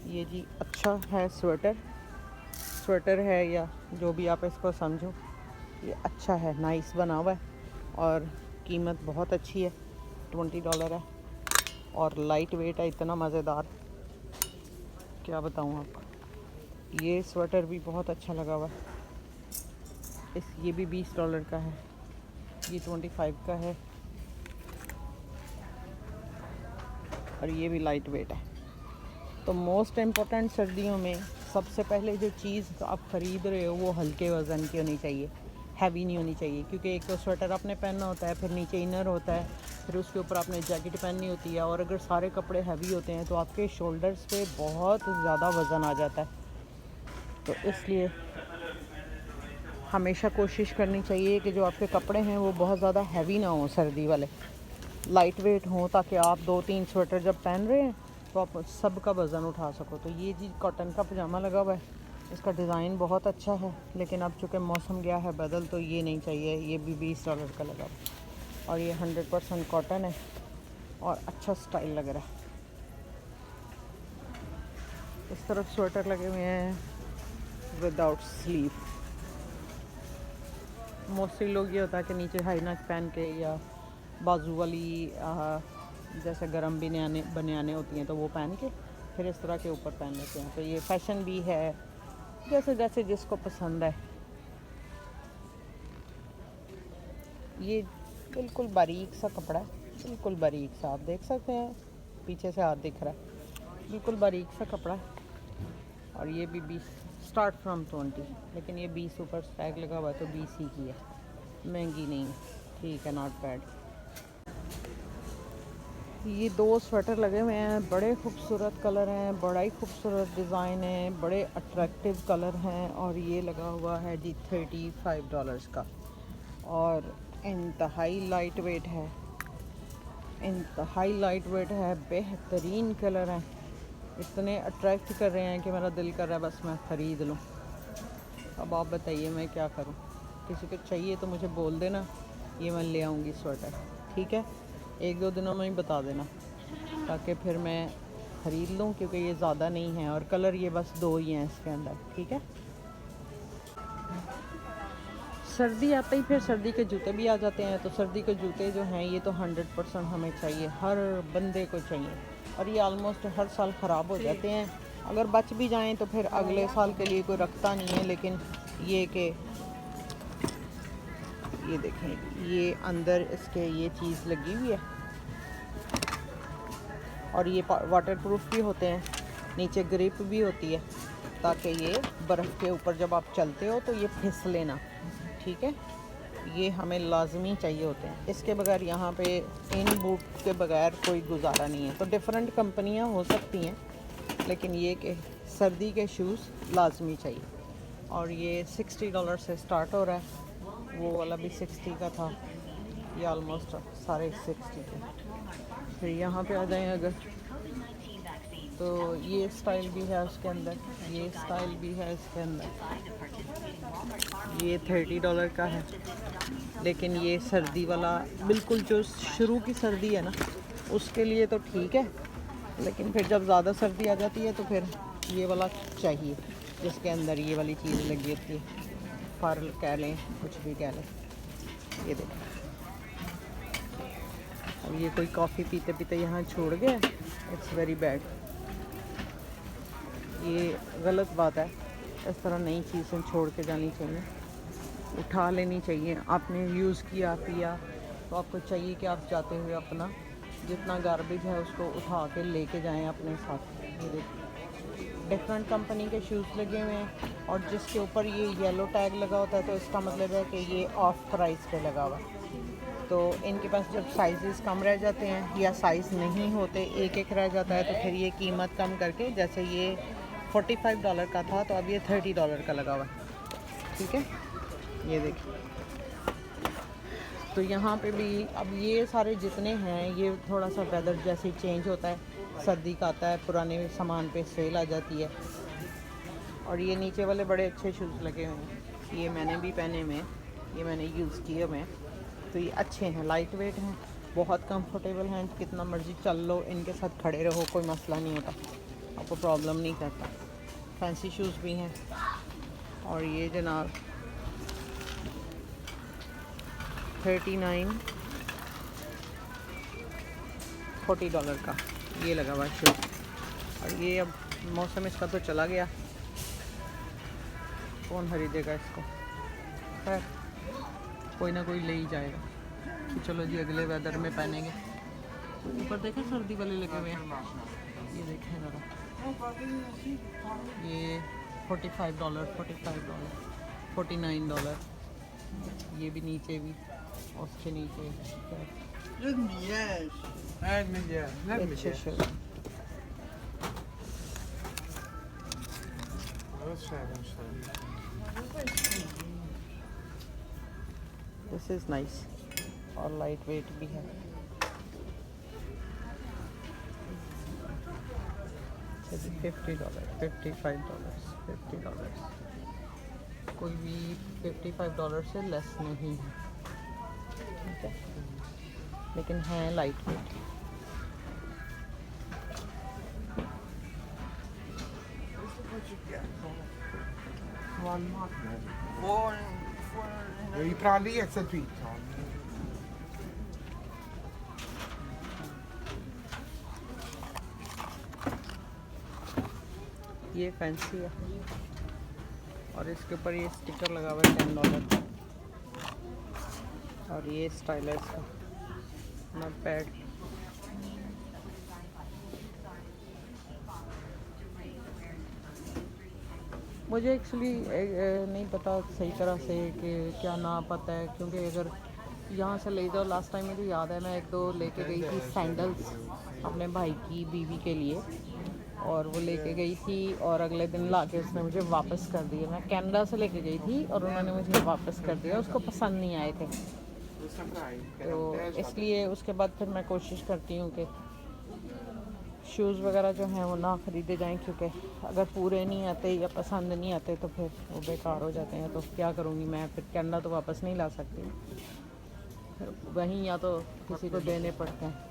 ये जी अच्छा है, स्वेटर है या जो भी आप इसको समझो, ये अच्छा है, नाइस बना हुआ है, और कीमत बहुत अच्छी है, $20 है, और लाइट वेट है, इतना मज़ेदार, क्या बताऊँ आपको। ये स्वेटर भी बहुत अच्छा लगा हुआ है, ये भी $20 का है, ये 25 का है, और ये भी लाइट वेट है। तो मोस्ट इम्पोर्टेंट सर्दियों में सबसे पहले जो चीज़ आप ख़रीद रहे हो वो हल्के वज़न की होनी चाहिए, हैवी नहीं होनी चाहिए, क्योंकि एक तो स्वेटर आपने पहनना होता है, फिर नीचे इनर होता है, फिर उसके ऊपर आपने जैकेट पहननी होती है, और अगर सारे कपड़े हैवी होते हैं तो आपके शोल्डर्स पे बहुत ज़्यादा वज़न आ जाता है। तो इसलिए हमेशा कोशिश करनी चाहिए कि जो आपके कपड़े हैं वो बहुत ज़्यादा हैवी ना हो, सर्दी वाले लाइट वेट हों, ताकि आप 2-3 स्वेटर जब पहन रहे हैं तो आप सब का वज़न उठा सको। तो ये जी कॉटन का पजामा लगा हुआ है, इसका डिज़ाइन बहुत अच्छा है, लेकिन अब चूँकि मौसम गया है बदल, तो ये नहीं चाहिए। ये भी $20 का लगा और ये 100% कॉटन है और अच्छा स्टाइल लग रहा है। इस तरफ स्वेटर लगे हुए हैं विदाउट स्लीव। मोस्टली लोग ये होता है कि नीचे हाई नेक पहन के या बाजू वाली जैसे गर्म बनियाने होती हैं तो वो पहन के फिर इस तरह के ऊपर पहन लेते हैं। तो ये फैशन भी है, जैसे जैसे जिसको पसंद है। ये बिल्कुल बारीक सा कपड़ा है, बिल्कुल बारीक सा, आप देख सकते हैं पीछे से हाथ दिख रहा है, बिल्कुल बारीक सा कपड़ा है। और ये भी 20 स्टार्ट फ्रॉम 20, लेकिन ये 20 ऊपर टैग लगा हुआ है तो 20 ही की है, महंगी नहीं है, ठीक है, नॉट बैड। ये 2 स्वेटर लगे हुए हैं, बड़े खूबसूरत कलर हैं, बड़ा ही खूबसूरत डिज़ाइन है, बड़े अट्रैक्टिव कलर हैं। और ये लगा हुआ है जी $35 का और इंतहाई लाइट वेट है, इंतहाई लाइट वेट है, बेहतरीन कलर हैं, इतने अट्रैक्ट कर रहे हैं कि मेरा दिल कर रहा है बस मैं ख़रीद लूँ। अब आप बताइए मैं क्या करूँ? किसी को चाहिए तो मुझे बोल देना, ये मैं ले आऊँगी स्वेटर, ठीक है? 1-2 दिनों में ही बता देना ताकि फिर मैं ख़रीद लूँ, क्योंकि ये ज़्यादा नहीं है और कलर ये बस 2 ही हैं इसके अंदर, ठीक है? सर्दी आते ही फिर सर्दी के जूते भी आ जाते हैं। तो सर्दी के जूते जो हैं ये तो 100% हमें चाहिए, हर बंदे को चाहिए। और ये आलमोस्ट हर साल ख़राब हो जाते हैं, अगर बच भी जाएं तो फिर अगले साल के लिए कोई रखता नहीं है। लेकिन ये कि ये देखें, ये अंदर इसके ये चीज़ लगी हुई है और ये वाटरप्रूफ भी होते हैं, नीचे ग्रिप भी होती है ताकि ये बर्फ़ के ऊपर जब आप चलते हो तो ये फिसले ना, ठीक है? ये हमें लाजमी चाहिए होते हैं, इसके बगैर यहाँ पे इन बूट के बगैर कोई गुजारा नहीं है। तो डिफरेंट कंपनियाँ हो सकती हैं, लेकिन ये कि सर्दी के शूज़ लाजमी चाहिए। और ये $60 से स्टार्ट हो रहा है, वो वाला भी 60 का था, ये ऑलमोस्ट सारे 60 के। फिर यहाँ पे आ जाएं अगर, तो ये स्टाइल भी है उसके अंदर, ये स्टाइल भी है इसके अंदर। ये $30 का है, लेकिन ये सर्दी वाला बिल्कुल जो शुरू की सर्दी है ना उसके लिए तो ठीक है, लेकिन फिर जब ज़्यादा सर्दी आ जाती है तो फिर ये वाला चाहिए जिसके अंदर ये वाली चीज़ लगी होती है, फर कह लें, कुछ भी कह लें। ये देखें, अब ये कोई कॉफ़ी पीते पीते यहाँ छोड़ गया, इट्स वेरी बैड, ये गलत बात है। इस तरह नई चीज़ें छोड़ के जानी चाहिए, उठा लेनी चाहिए। आपने यूज़ किया, पिया, तो आपको चाहिए कि आप जाते हुए अपना जितना गार्बेज है उसको उठा के लेके जाएं अपने साथ। ये देखिए, डिफरेंट कंपनी के शूज़ लगे हुए हैं और जिसके ऊपर ये येलो टैग लगा होता है तो इसका मतलब है कि ये ऑफ प्राइस पे लगा हुआ है। तो इनके पास जब साइज़ कम रह जाते हैं या साइज़ नहीं होते, एक एक रह जाता है, तो फिर ये कीमत कम करके, जैसे ये $45 का था तो अब ये $30 का लगा हुआ है, ठीक है? ये देखिए, तो यहाँ पे भी अब ये सारे जितने हैं, ये थोड़ा सा वेदर जैसे चेंज होता है, सर्दी का आता है, पुराने सामान पे सेल आ जाती है। और ये नीचे वाले बड़े अच्छे शूज़ लगे हुए हैं, ये मैंने भी पहने हुए हैं, ये मैंने यूज़ किए हुए हैं। तो ये अच्छे हैं, लाइट वेट हैं, बहुत कंफर्टेबल हैं, कितना मर्जी चल लो, इनके साथ खड़े रहो, कोई मसला नहीं होता, आपको प्रॉब्लम नहीं करता। फैंसी शूज़ भी हैं। और ये जनाब 40 का ये लगा हुआ शूज़। और ये अब मौसम इसका तो चला गया, कौन खरीदेगा इसको, खैर कोई ना कोई ले ही जाएगा कि चलो जी अगले वेदर में पहनेंगे। तो ऊपर देखें सर्दी वाले लगे हुए हैं, ये देखें ज़रा, ये $45, $49, ये भी नीचे भी, उसके नीचे अच्छे शर्ट। दिस इज़ नाइस और लाइट वेट भी है। $50, $55, $50, कोई भी $55 से लेस नहीं है, ठीक है, लेकिन है light weight. I pralli e se tweet. ये फैंसी है और इसके ऊपर ये स्टिकर लगा हुआ है $10 का, और ये स्टाइलर्स का नोट पैड। मुझे एक्चुअली नहीं पता सही तरह से कि क्या नाप आता है, क्योंकि अगर यहाँ से ले जाओ, लास्ट टाइम मुझे याद है मैं 1-2 लेके गई थी सैंडल्स अपने भाई की बीवी के लिए, और वो लेके गई थी और अगले दिन लाके उसने मुझे वापस कर दिए। मैं कनाडा से लेके गई थी और उन्होंने मुझे वापस कर दिया, उसको पसंद नहीं आए थे, तो इसलिए उसके बाद फिर मैं कोशिश करती हूँ कि शूज़ वगैरह जो हैं वो ना ख़रीदे जाएं, क्योंकि अगर पूरे नहीं आते या पसंद नहीं आते तो फिर वो बेकार हो जाते हैं। तो क्या करूँगी मैं, फिर कनाडा तो वापस नहीं ला सकती, फिर वहीं या तो किसी को देने पड़ते हैं।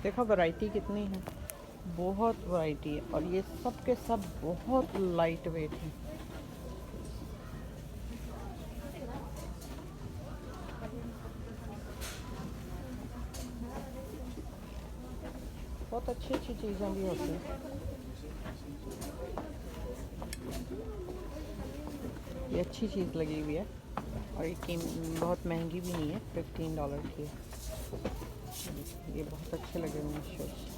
देखो वैरायटी कितनी है, बहुत वैरायटी है, और ये सब के सब बहुत लाइट वेट है। बहुत अच्छी अच्छी चीज़ें भी होती हैं। ये अच्छी चीज़ लगी हुई है और ये बहुत महंगी भी नहीं है, $15 की है। ये बहुत अच्छे लगे मुझे शूज़।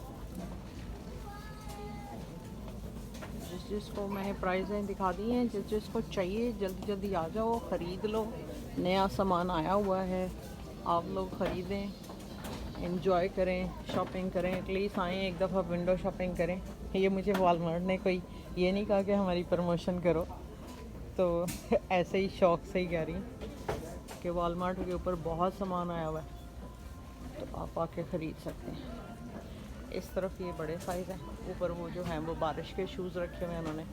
जिसको मैंने प्राइसें दिखा दी हैं, जिसको चाहिए जल्दी जल्दी आ जाओ, ख़रीद लो। नया सामान आया हुआ है, आप लोग ख़रीदें, एंजॉय करें, शॉपिंग करें, एटलीस्ट आएँ एक दफ़ा विंडो शॉपिंग करें। ये मुझे वॉलमार्ट ने कोई ये नहीं कहा कि हमारी प्रमोशन करो, तो ऐसे ही शौक़ से ही कह रही हूँ कि वॉलमार्ट के ऊपर बहुत सामान आया हुआ है, तो आप आके ख़रीद सकते हैं। इस तरफ ये बड़े साइज़ हैं, ऊपर वो जो हैं वो बारिश के शूज़ रखे हुए हैं उन्होंने,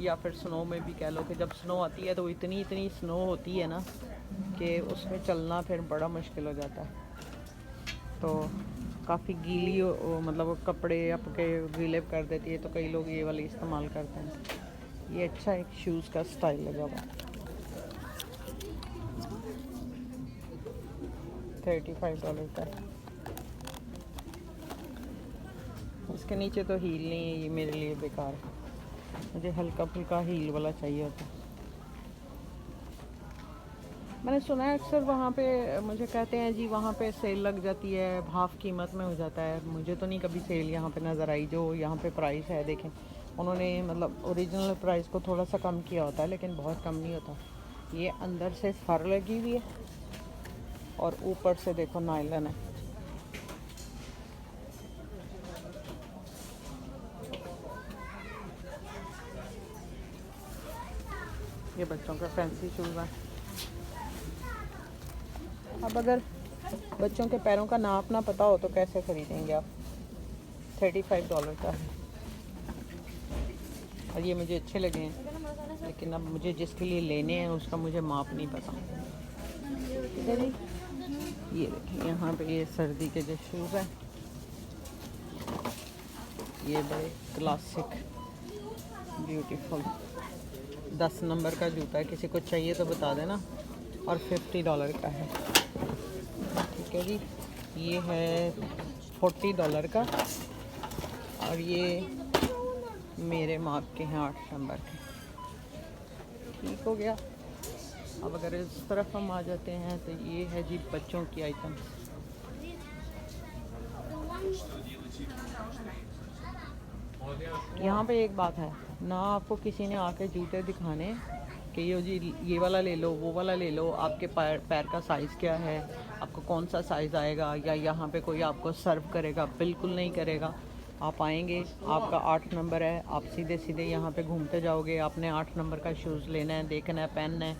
या फिर स्नो में भी कह लो कि जब स्नो आती है तो इतनी इतनी स्नो होती है ना कि उसमें चलना फिर बड़ा मुश्किल हो जाता है, तो काफ़ी गीली मतलब वो कपड़े आपके गीले कर देती है, तो कई लोग ये वाले इस्तेमाल करते हैं। ये अच्छा एक शूज़ का स्टाइल लगा हुआ, $35 का। इसके नीचे तो हील नहीं है, ये मेरे लिए बेकार है, मुझे हल्का फुल्का हील वाला चाहिए होता। मैंने सुना है अक्सर वहाँ पे मुझे कहते हैं जी वहाँ पे सेल लग जाती है, हाफ़ कीमत में हो जाता है। मुझे तो नहीं कभी सेल यहाँ पे नज़र आई। जो यहाँ पे प्राइस है देखें, उन्होंने मतलब ओरिजिनल प्राइस को थोड़ा सा कम किया होता है, लेकिन बहुत कम नहीं होता। ये अंदर से फर लगी हुई है और ऊपर से देखो नायलन है। ये बच्चों का फैंसी शूज़ है। अब अगर बच्चों के पैरों का नाप ना पता हो तो कैसे ख़रीदेंगे आप। $35 का है और ये मुझे अच्छे लगे हैं, लेकिन अब मुझे जिसके लिए लेने हैं उसका मुझे माप नहीं पता। ये देखिए यहाँ पे ये सर्दी के जो शूज़ हैं, ये बड़े क्लासिक ब्यूटीफुल 10 नंबर का जूता है। किसी को चाहिए तो बता देना, और $50 का है, ठीक है जी। ये है $40 का, और ये मेरे माप के हैं 8 नंबर के। ठीक हो गया। अब अगर इस तरफ हम आ जाते हैं तो ये है जी बच्चों की आइटम। यहाँ पे एक बात है ना, आपको किसी ने आके जूते दिखाने कि ये जी ये वाला ले लो, वो वाला ले लो, आपके पैर का साइज़ क्या है, आपको कौन सा साइज़ आएगा, या यहाँ पे कोई आपको सर्व करेगा, बिल्कुल नहीं करेगा। आप आएंगे, आपका 8 नंबर है, आप सीधे सीधे यहाँ पे घूमते जाओगे। आपने 8 नंबर का शूज़ लेना है, देखना है, पहनना है,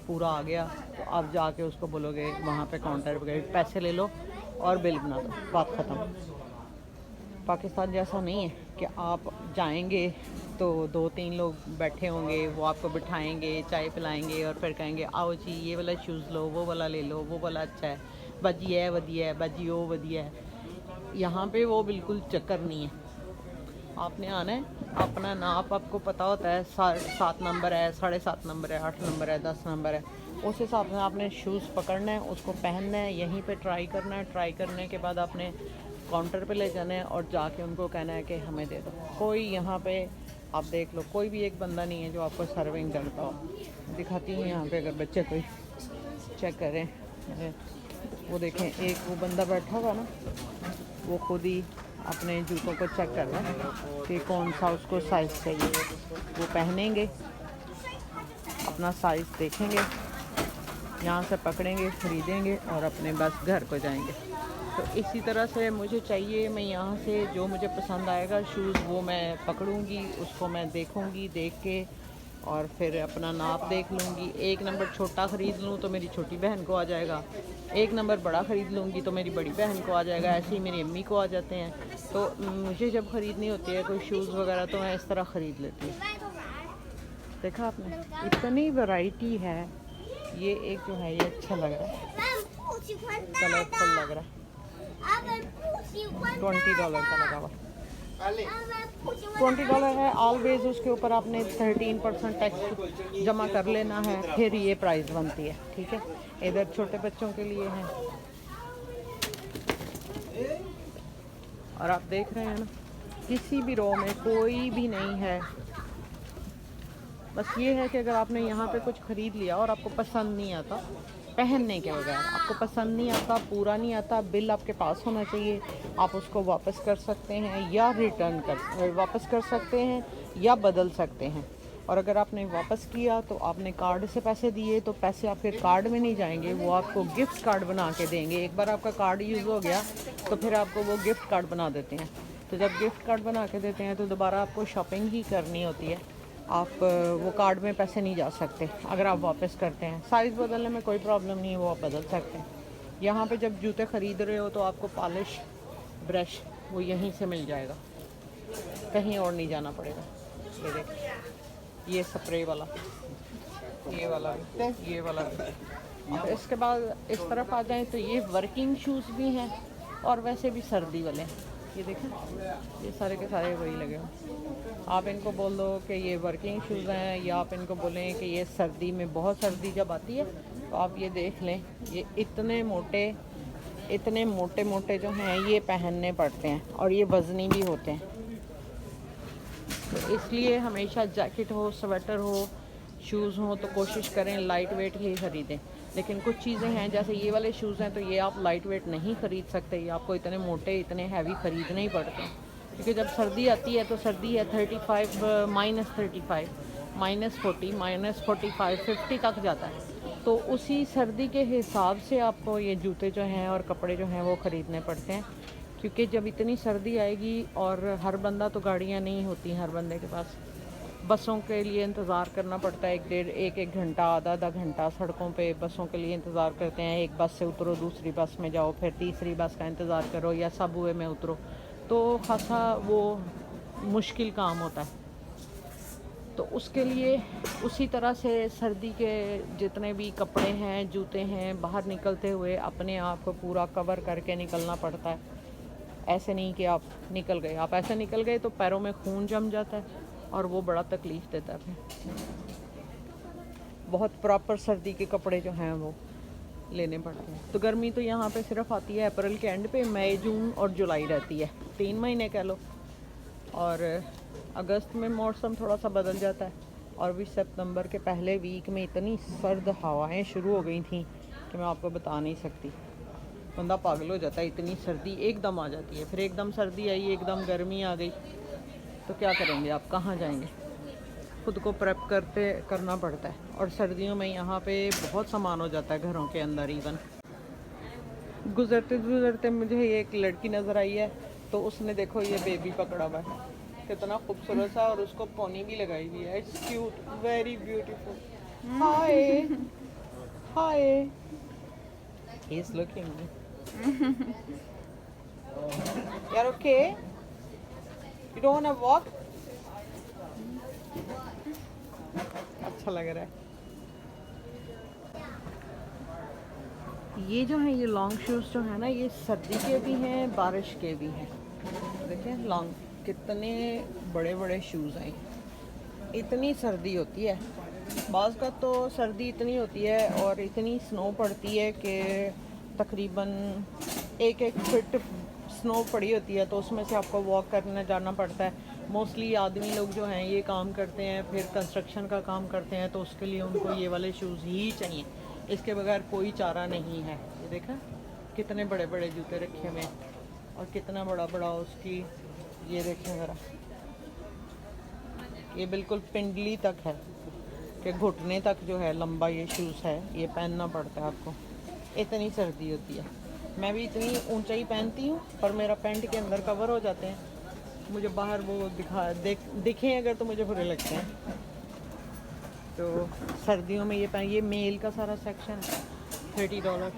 पूरा आ गया तो आप जाके उसको बोलोगे वहाँ पे काउंटर पे, पैसे ले लो और बिल बना दो, बात ख़त्म। पाकिस्तान जैसा नहीं है कि आप जाएंगे तो 2-3 लोग बैठे होंगे, वो आपको बिठाएंगे, चाय पिलाएंगे और फिर कहेंगे आओ जी ये वाला शूज़ लो, वो वाला ले लो, वो वाला अच्छा है, बाजी है वधिया है, बाजी वो वधिया है। यहाँ पे वो बिल्कुल चक्कर नहीं है। आपने आना है, अपना नाप आपको पता होता है, 7 नंबर है, 7.5 नंबर है, 8 नंबर है, 10 नंबर है, उस हिसाब से आपने शूज़ पकड़ना है, उसको पहनना है, यहीं पे ट्राई करना है। ट्राई करने के बाद आपने काउंटर पे ले जाना है और जाके उनको कहना है कि हमें दे दो। कोई यहाँ पे आप देख लो, कोई भी एक बंदा नहीं है जो आपको सर्विंग करता हो। दिखाती हूँ यहाँ पे, अगर बच्चे कोई चेक करें, वो देखें, एक वो बंदा बैठा हुआ ना, वो खुद ही अपने जूतों को चेक कर रहा है कि कौन सा उसको साइज़ चाहिए। वो पहनेंगे, अपना साइज़ देखेंगे, यहाँ से पकड़ेंगे, ख़रीदेंगे और अपने बस घर को जाएंगे। तो इसी तरह से मुझे चाहिए, मैं यहाँ से जो मुझे पसंद आएगा शूज़ वो मैं पकड़ूँगी, उसको मैं देखूँगी, देख के और फिर अपना नाप देख लूँगी। 1 नंबर छोटा ख़रीद लूँ तो मेरी छोटी बहन को आ जाएगा, 1 नंबर बड़ा ख़रीद लूँगी तो मेरी बड़ी बहन को आ जाएगा, ऐसे ही मेरी अम्मी को आ जाते हैं। तो मुझे जब ख़रीदनी होती है कोई शूज़ वगैरह तो मैं इस तरह ख़रीद लेती हूँ। देखा आपने, इतनी वैरायटी है। ये एक जो है ये अच्छा लग रहा है, कलरफुल लग रहा है, $20 का लगा हुआ, $20 है ऑलवेज। उसके ऊपर आपने 13% टैक्स जमा कर लेना है, फिर ये प्राइस बनती है, ठीक है। इधर छोटे बच्चों के लिए है और आप देख रहे हैं ना, किसी भी रो में कोई भी नहीं है। बस ये है कि अगर आपने यहाँ पे कुछ ख़रीद लिया और आपको पसंद नहीं आता, पहनने के बगैर आपको पसंद नहीं आता, पूरा नहीं आता, बिल आपके पास होना चाहिए, आप उसको वापस कर सकते हैं या वापस कर सकते हैं या बदल सकते हैं। और अगर आपने वापस किया तो आपने कार्ड से पैसे दिए तो पैसे आपके कार्ड में नहीं जाएंगे, वो आपको गिफ्ट कार्ड बना के देंगे। एक बार आपका कार्ड यूज़ हो गया तो फिर आपको वो गिफ्ट कार्ड बना देते हैं। तो जब गिफ्ट कार्ड बना के देते हैं तो दोबारा आपको शॉपिंग ही करनी होती है, आप वो कार्ड में पैसे नहीं जा सकते अगर आप वापस करते हैं। साइज़ बदलने में कोई प्रॉब्लम नहीं है, वो आप बदल सकते हैं। यहाँ पे जब जूते ख़रीद रहे हो तो आपको पॉलिश ब्रश वो यहीं से मिल जाएगा, कहीं और नहीं जाना पड़ेगा। ये देखिए, ये स्प्रे वाला, ये वाला भी, ये वाला भी। और इसके बाद इस तरफ आ जाएं तो ये वर्किंग शूज़ भी हैं और वैसे भी सर्दी वाले हैं। ये देखें, ये सारे के सारे वही लगे हुए। आप इनको बोल दो कि ये वर्किंग शूज़ हैं या आप इनको बोलें कि ये सर्दी में, बहुत सर्दी जब आती है तो आप ये देख लें, ये इतने मोटे मोटे जो हैं ये पहनने पड़ते हैं और ये वज़नी भी होते हैं। तो इसलिए हमेशा जैकेट हो, स्वेटर हो, शूज़ हो तो कोशिश करें लाइट वेट ही ख़रीदें। लेकिन कुछ चीज़ें हैं, जैसे ये वाले शूज़ हैं तो ये आप लाइट वेट नहीं ख़रीद सकते, ये आपको इतने मोटे, इतने हैवी ख़रीदने ही पड़ते हैं। क्योंकि जब सर्दी आती है तो सर्दी है -35, -40, -45, -50 तक जाता है। तो उसी सर्दी के हिसाब से आपको ये जूते जो हैं और कपड़े जो हैं वो ख़रीदने पड़ते हैं। क्योंकि जब इतनी सर्दी आएगी और हर बंदा तो गाड़ियाँ नहीं होती हर बंदे के पास, बसों के लिए इंतज़ार करना पड़ता है, एक घंटा, आधा घंटा सड़कों पे बसों के लिए इंतज़ार करते हैं। एक बस से उतरो, दूसरी बस में जाओ, फिर तीसरी बस का इंतज़ार करो या सबवे में उतरो, तो खासा वो मुश्किल काम होता है। तो उसके लिए उसी तरह से सर्दी के जितने भी कपड़े हैं, जूते हैं, बाहर निकलते हुए अपने आप को पूरा कवर करके निकलना पड़ता है। ऐसे नहीं कि आप निकल गए, आप ऐसे निकल गए तो पैरों में खून जम जाता है और वो बड़ा तकलीफ़ देता है। बहुत प्रॉपर सर्दी के कपड़े जो हैं वो लेने पड़ते हैं। तो गर्मी तो यहाँ पे सिर्फ आती है अप्रैल के एंड पे, मई, जून और जुलाई रहती है, 3 महीने कह लो। और अगस्त में मौसम थोड़ा सा बदल जाता है और भी सितंबर के पहले वीक में इतनी सर्द हवाएं शुरू हो गई थी कि मैं आपको बता नहीं सकती, बंदा पागल हो जाता है। इतनी सर्दी एकदम आ जाती है, फिर एकदम सर्दी आई, एकदम गर्मी आ गई, तो क्या करेंगे आप, कहाँ जाएंगे? खुद को प्रेप करना पड़ता है। और सर्दियों में यहाँ पे बहुत सामान हो जाता है घरों के अंदर। इवन गुज़रते गुज़रते मुझे एक लड़की नज़र आई है, तो उसने देखो ये बेबी पकड़ा हुआ है, कितना खूबसूरत सा, और उसको पोनी भी लगाई हुई है। It's cute, very beautiful. Hi hi, he is looking me. यार okay, you don't want to walk? अच्छा लग रहा है। ये जो है, ये लॉन्ग शूज़ जो है ना, ये सर्दी के भी हैं, बारिश के भी हैं। देखिए लॉन्ग, कितने बड़े बड़े शूज़ हैं। इतनी सर्दी होती है, बाज़ का तो सर्दी इतनी होती है और इतनी स्नो पड़ती है कि तकरीबन 1-1 फीट स्नो पड़ी होती है, तो उसमें से आपको वॉक करने जाना पड़ता है। मोस्टली आदमी लोग जो हैं ये काम करते हैं, फिर कंस्ट्रक्शन का काम करते हैं, तो उसके लिए उनको ये वाले शूज़ ही चाहिए, इसके बगैर कोई चारा नहीं है। ये देखा कितने बड़े बड़े जूते रखे हुए हैं, और कितना बड़ा बड़ा उसकी, ये देखें ज़रा, ये बिल्कुल पिंडली तक है कि घुटने तक जो है लंबा ये शूज़ है, ये पहनना पड़ता है आपको, इतनी सर्दी होती है। मैं भी इतनी ऊंचाई पहनती हूँ, पर मेरा पैंट के अंदर कवर हो जाते हैं, मुझे बाहर वो दिखें अगर तो मुझे बुरे लगते हैं। तो सर्दियों में ये मेल का सारा सेक्शन है, $30,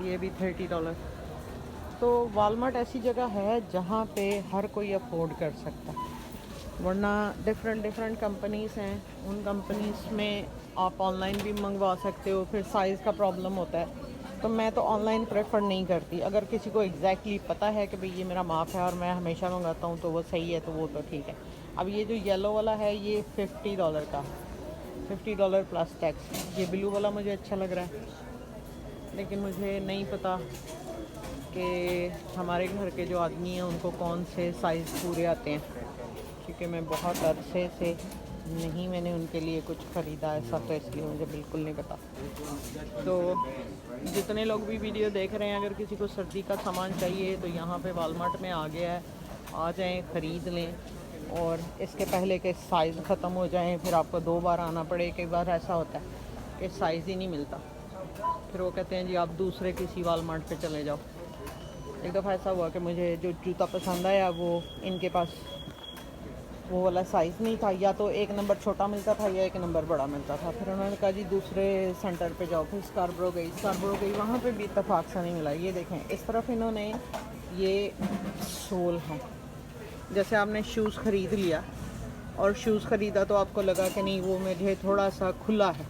ये भी $30। तो वालमार्ट ऐसी जगह है जहाँ पे हर कोई अफोर्ड कर सकता है, वरना डिफरेंट कंपनीज़ हैं, उन कंपनीज़ में आप ऑनलाइन भी मंगवा सकते हो, फिर साइज़ का प्रॉब्लम होता है। तो मैं तो ऑनलाइन प्रेफर नहीं करती। अगर किसी को एग्जैक्टली पता है कि भाई ये मेरा माप है और मैं हमेशा मंगाता हूँ, तो वो सही है, तो वो तो ठीक है। अब ये जो येलो वाला है ये $50 का, $50 प्लस टैक्स। ये ब्लू वाला मुझे अच्छा लग रहा है, लेकिन मुझे नहीं पता कि हमारे घर के जो आदमी हैं उनको कौन से साइज़ पूरे आते हैं, क्योंकि मैं बहुत अरसे से नहीं मैंने उनके लिए कुछ ख़रीदा ऐसा, तो इसलिए मुझे बिल्कुल नहीं पता। तो जितने लोग भी वीडियो देख रहे हैं, अगर किसी को सर्दी का सामान चाहिए तो यहाँ पे वालमार्ट में आ गया है, आ जाएं, ख़रीद लें। और इसके पहले के साइज़ ख़त्म हो जाएं, फिर आपको 2 बार आना पड़े। कई बार ऐसा होता है कि साइज़ ही नहीं मिलता, फिर वो कहते हैं जी आप दूसरे किसी वालमार्ट पे चले जाओ। एक दफ़ा ऐसा हुआ कि मुझे जो जूता पसंद आया वो इनके पास वो वाला साइज़ नहीं था, या तो 1 नंबर छोटा मिलता था या 1 नंबर बड़ा मिलता था। फिर उन्होंने कहा जी दूसरे सेंटर पे जाओ। फिर स्कारब्रो गई, वहाँ पे भी इत्तेफाक से नहीं मिला। ये देखें इस तरफ इन्होंने ये सोल है, जैसे आपने शूज़ ख़रीद लिया और शूज़ ख़रीदा तो आपको लगा कि नहीं वो मुझे थोड़ा सा खुला है,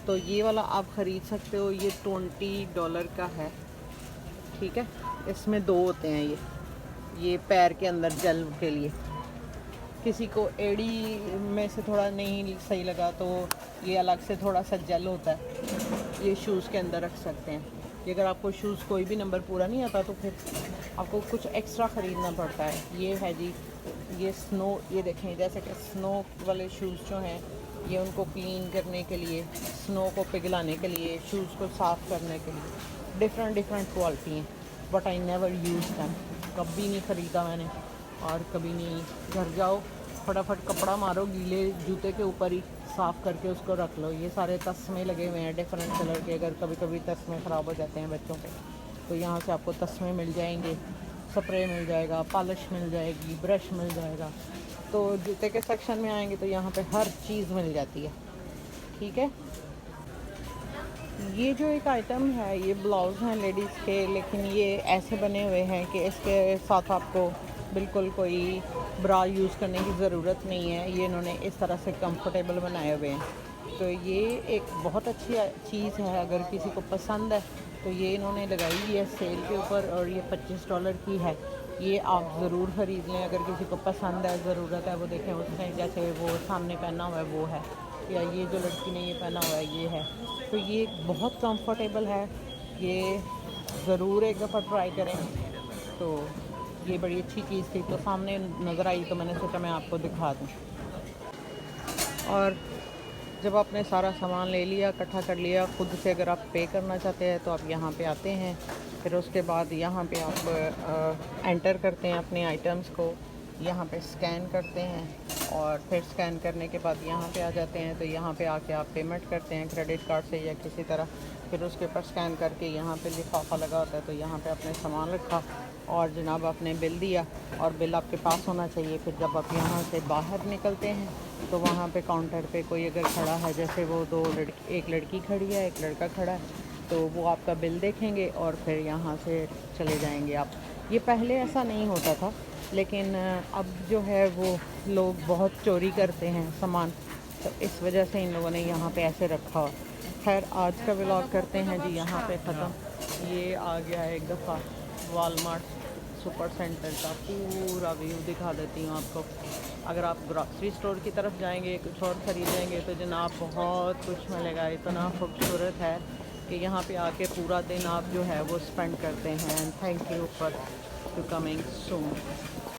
तो ये वाला आप ख़रीद सकते हो। ये $20 का है, ठीक है। इसमें 2 होते हैं ये पैर के अंदर जेल के लिए। किसी को एड़ी में से थोड़ा नहीं सही लगा तो ये अलग से थोड़ा सा जेल होता है, ये शूज़ के अंदर रख सकते हैं। कि अगर आपको शूज़ कोई भी नंबर पूरा नहीं आता तो फिर आपको कुछ एक्स्ट्रा ख़रीदना पड़ता है। ये है जी, ये स्नो, ये देखें जैसे कि स्नो वाले शूज़ जो हैं ये उनको क्लीन करने के लिए, स्नो को पिघलाने के लिए, शूज़ को साफ़ करने के लिए डिफरेंट क्वालिटी हैं। But I never use them, कभी नहीं ख़रीदा मैंने और कभी नहीं। घर जाओ फटाफट कपड़ा मारो गीले जूते के ऊपर ही, साफ़ करके उसको रख लो। ये सारे तस्मे लगे हुए हैं डिफरेंट कलर के, अगर कभी कभी तस्मे ख़राब हो जाते हैं बच्चों के, तो यहाँ से आपको तस्मे मिल जाएंगे, स्प्रे मिल जाएगा, पॉलिश मिल जाएगी, ब्रश मिल जाएगा। तो जूते के सेक्शन में आएंगे तो यहाँ पे हर चीज़ मिल जाती है, ठीक है। ये जो एक आइटम है ये ब्लाउज़ हैं लेडीज़ के, लेकिन ये ऐसे बने हुए हैं कि इसके साथ आपको बिल्कुल कोई ब्रा यूज़ करने की ज़रूरत नहीं है। ये इन्होंने इस तरह से कंफर्टेबल बनाए हुए हैं, तो ये एक बहुत अच्छी चीज़ है। अगर किसी को पसंद है तो ये इन्होंने लगाई हुई है सेल के ऊपर, और ये $25 की है। ये आप ज़रूर ख़रीद लें अगर किसी को पसंद है, ज़रूरत है। वो देखें उसने जैसे वो सामने पहना हुआ है वो है, या ये जो लड़की ने ये पहना हुआ है ये है, तो ये बहुत कंफर्टेबल है। ये ज़रूर एक दफ़ा ट्राई करें। तो ये बड़ी अच्छी चीज़ थी, तो सामने नज़र आई तो मैंने सोचा मैं आपको दिखा दूँ। और जब आपने सारा सामान ले लिया, इकट्ठा कर लिया, ख़ुद से अगर आप पे करना चाहते हैं तो आप यहाँ पे आते हैं। फिर उसके बाद यहाँ पे आप एंटर करते हैं अपने आइटम्स को, यहाँ पे स्कैन करते हैं, और फिर स्कैन करने के बाद यहाँ पे आ जाते हैं। तो यहाँ पे आके आप पेमेंट करते हैं क्रेडिट कार्ड से या किसी तरह। फिर उसके ऊपर स्कैन करके यहाँ पे लिफाफा लगा होता है, तो यहाँ पे अपने सामान रखा और जनाब आपने बिल दिया और बिल आपके पास होना चाहिए। फिर जब आप यहाँ से बाहर निकलते हैं तो वहाँ पे काउंटर पे कोई अगर खड़ा है, जैसे वो एक लड़की खड़ी है, एक लड़का खड़ा है, तो वो आपका बिल देखेंगे और फिर यहाँ से चले जाएंगे आप। ये पहले ऐसा नहीं होता था, लेकिन अब जो है वो लोग बहुत चोरी करते हैं सामान, तो इस वजह से इन लोगों ने यहाँ पे ऐसे रखा हुआ। खैर आज का व्लॉग करते हैं जी यहाँ पे ख़त्म। ये आ गया है एक दफ़ा वॉलमार्ट सुपर सेंटर का पूरा व्यू दिखा देती हूँ आपको। अगर आप ग्रॉसरी स्टोर की तरफ जाएंगे, कुछ और ख़रीदेंगे, तो जनाब बहुत कुछ मिलेगा। इतना खूबसूरत है कि यहाँ पे आके पूरा दिन आप जो है वो स्पेंड करते हैं। Thank you for to coming soon.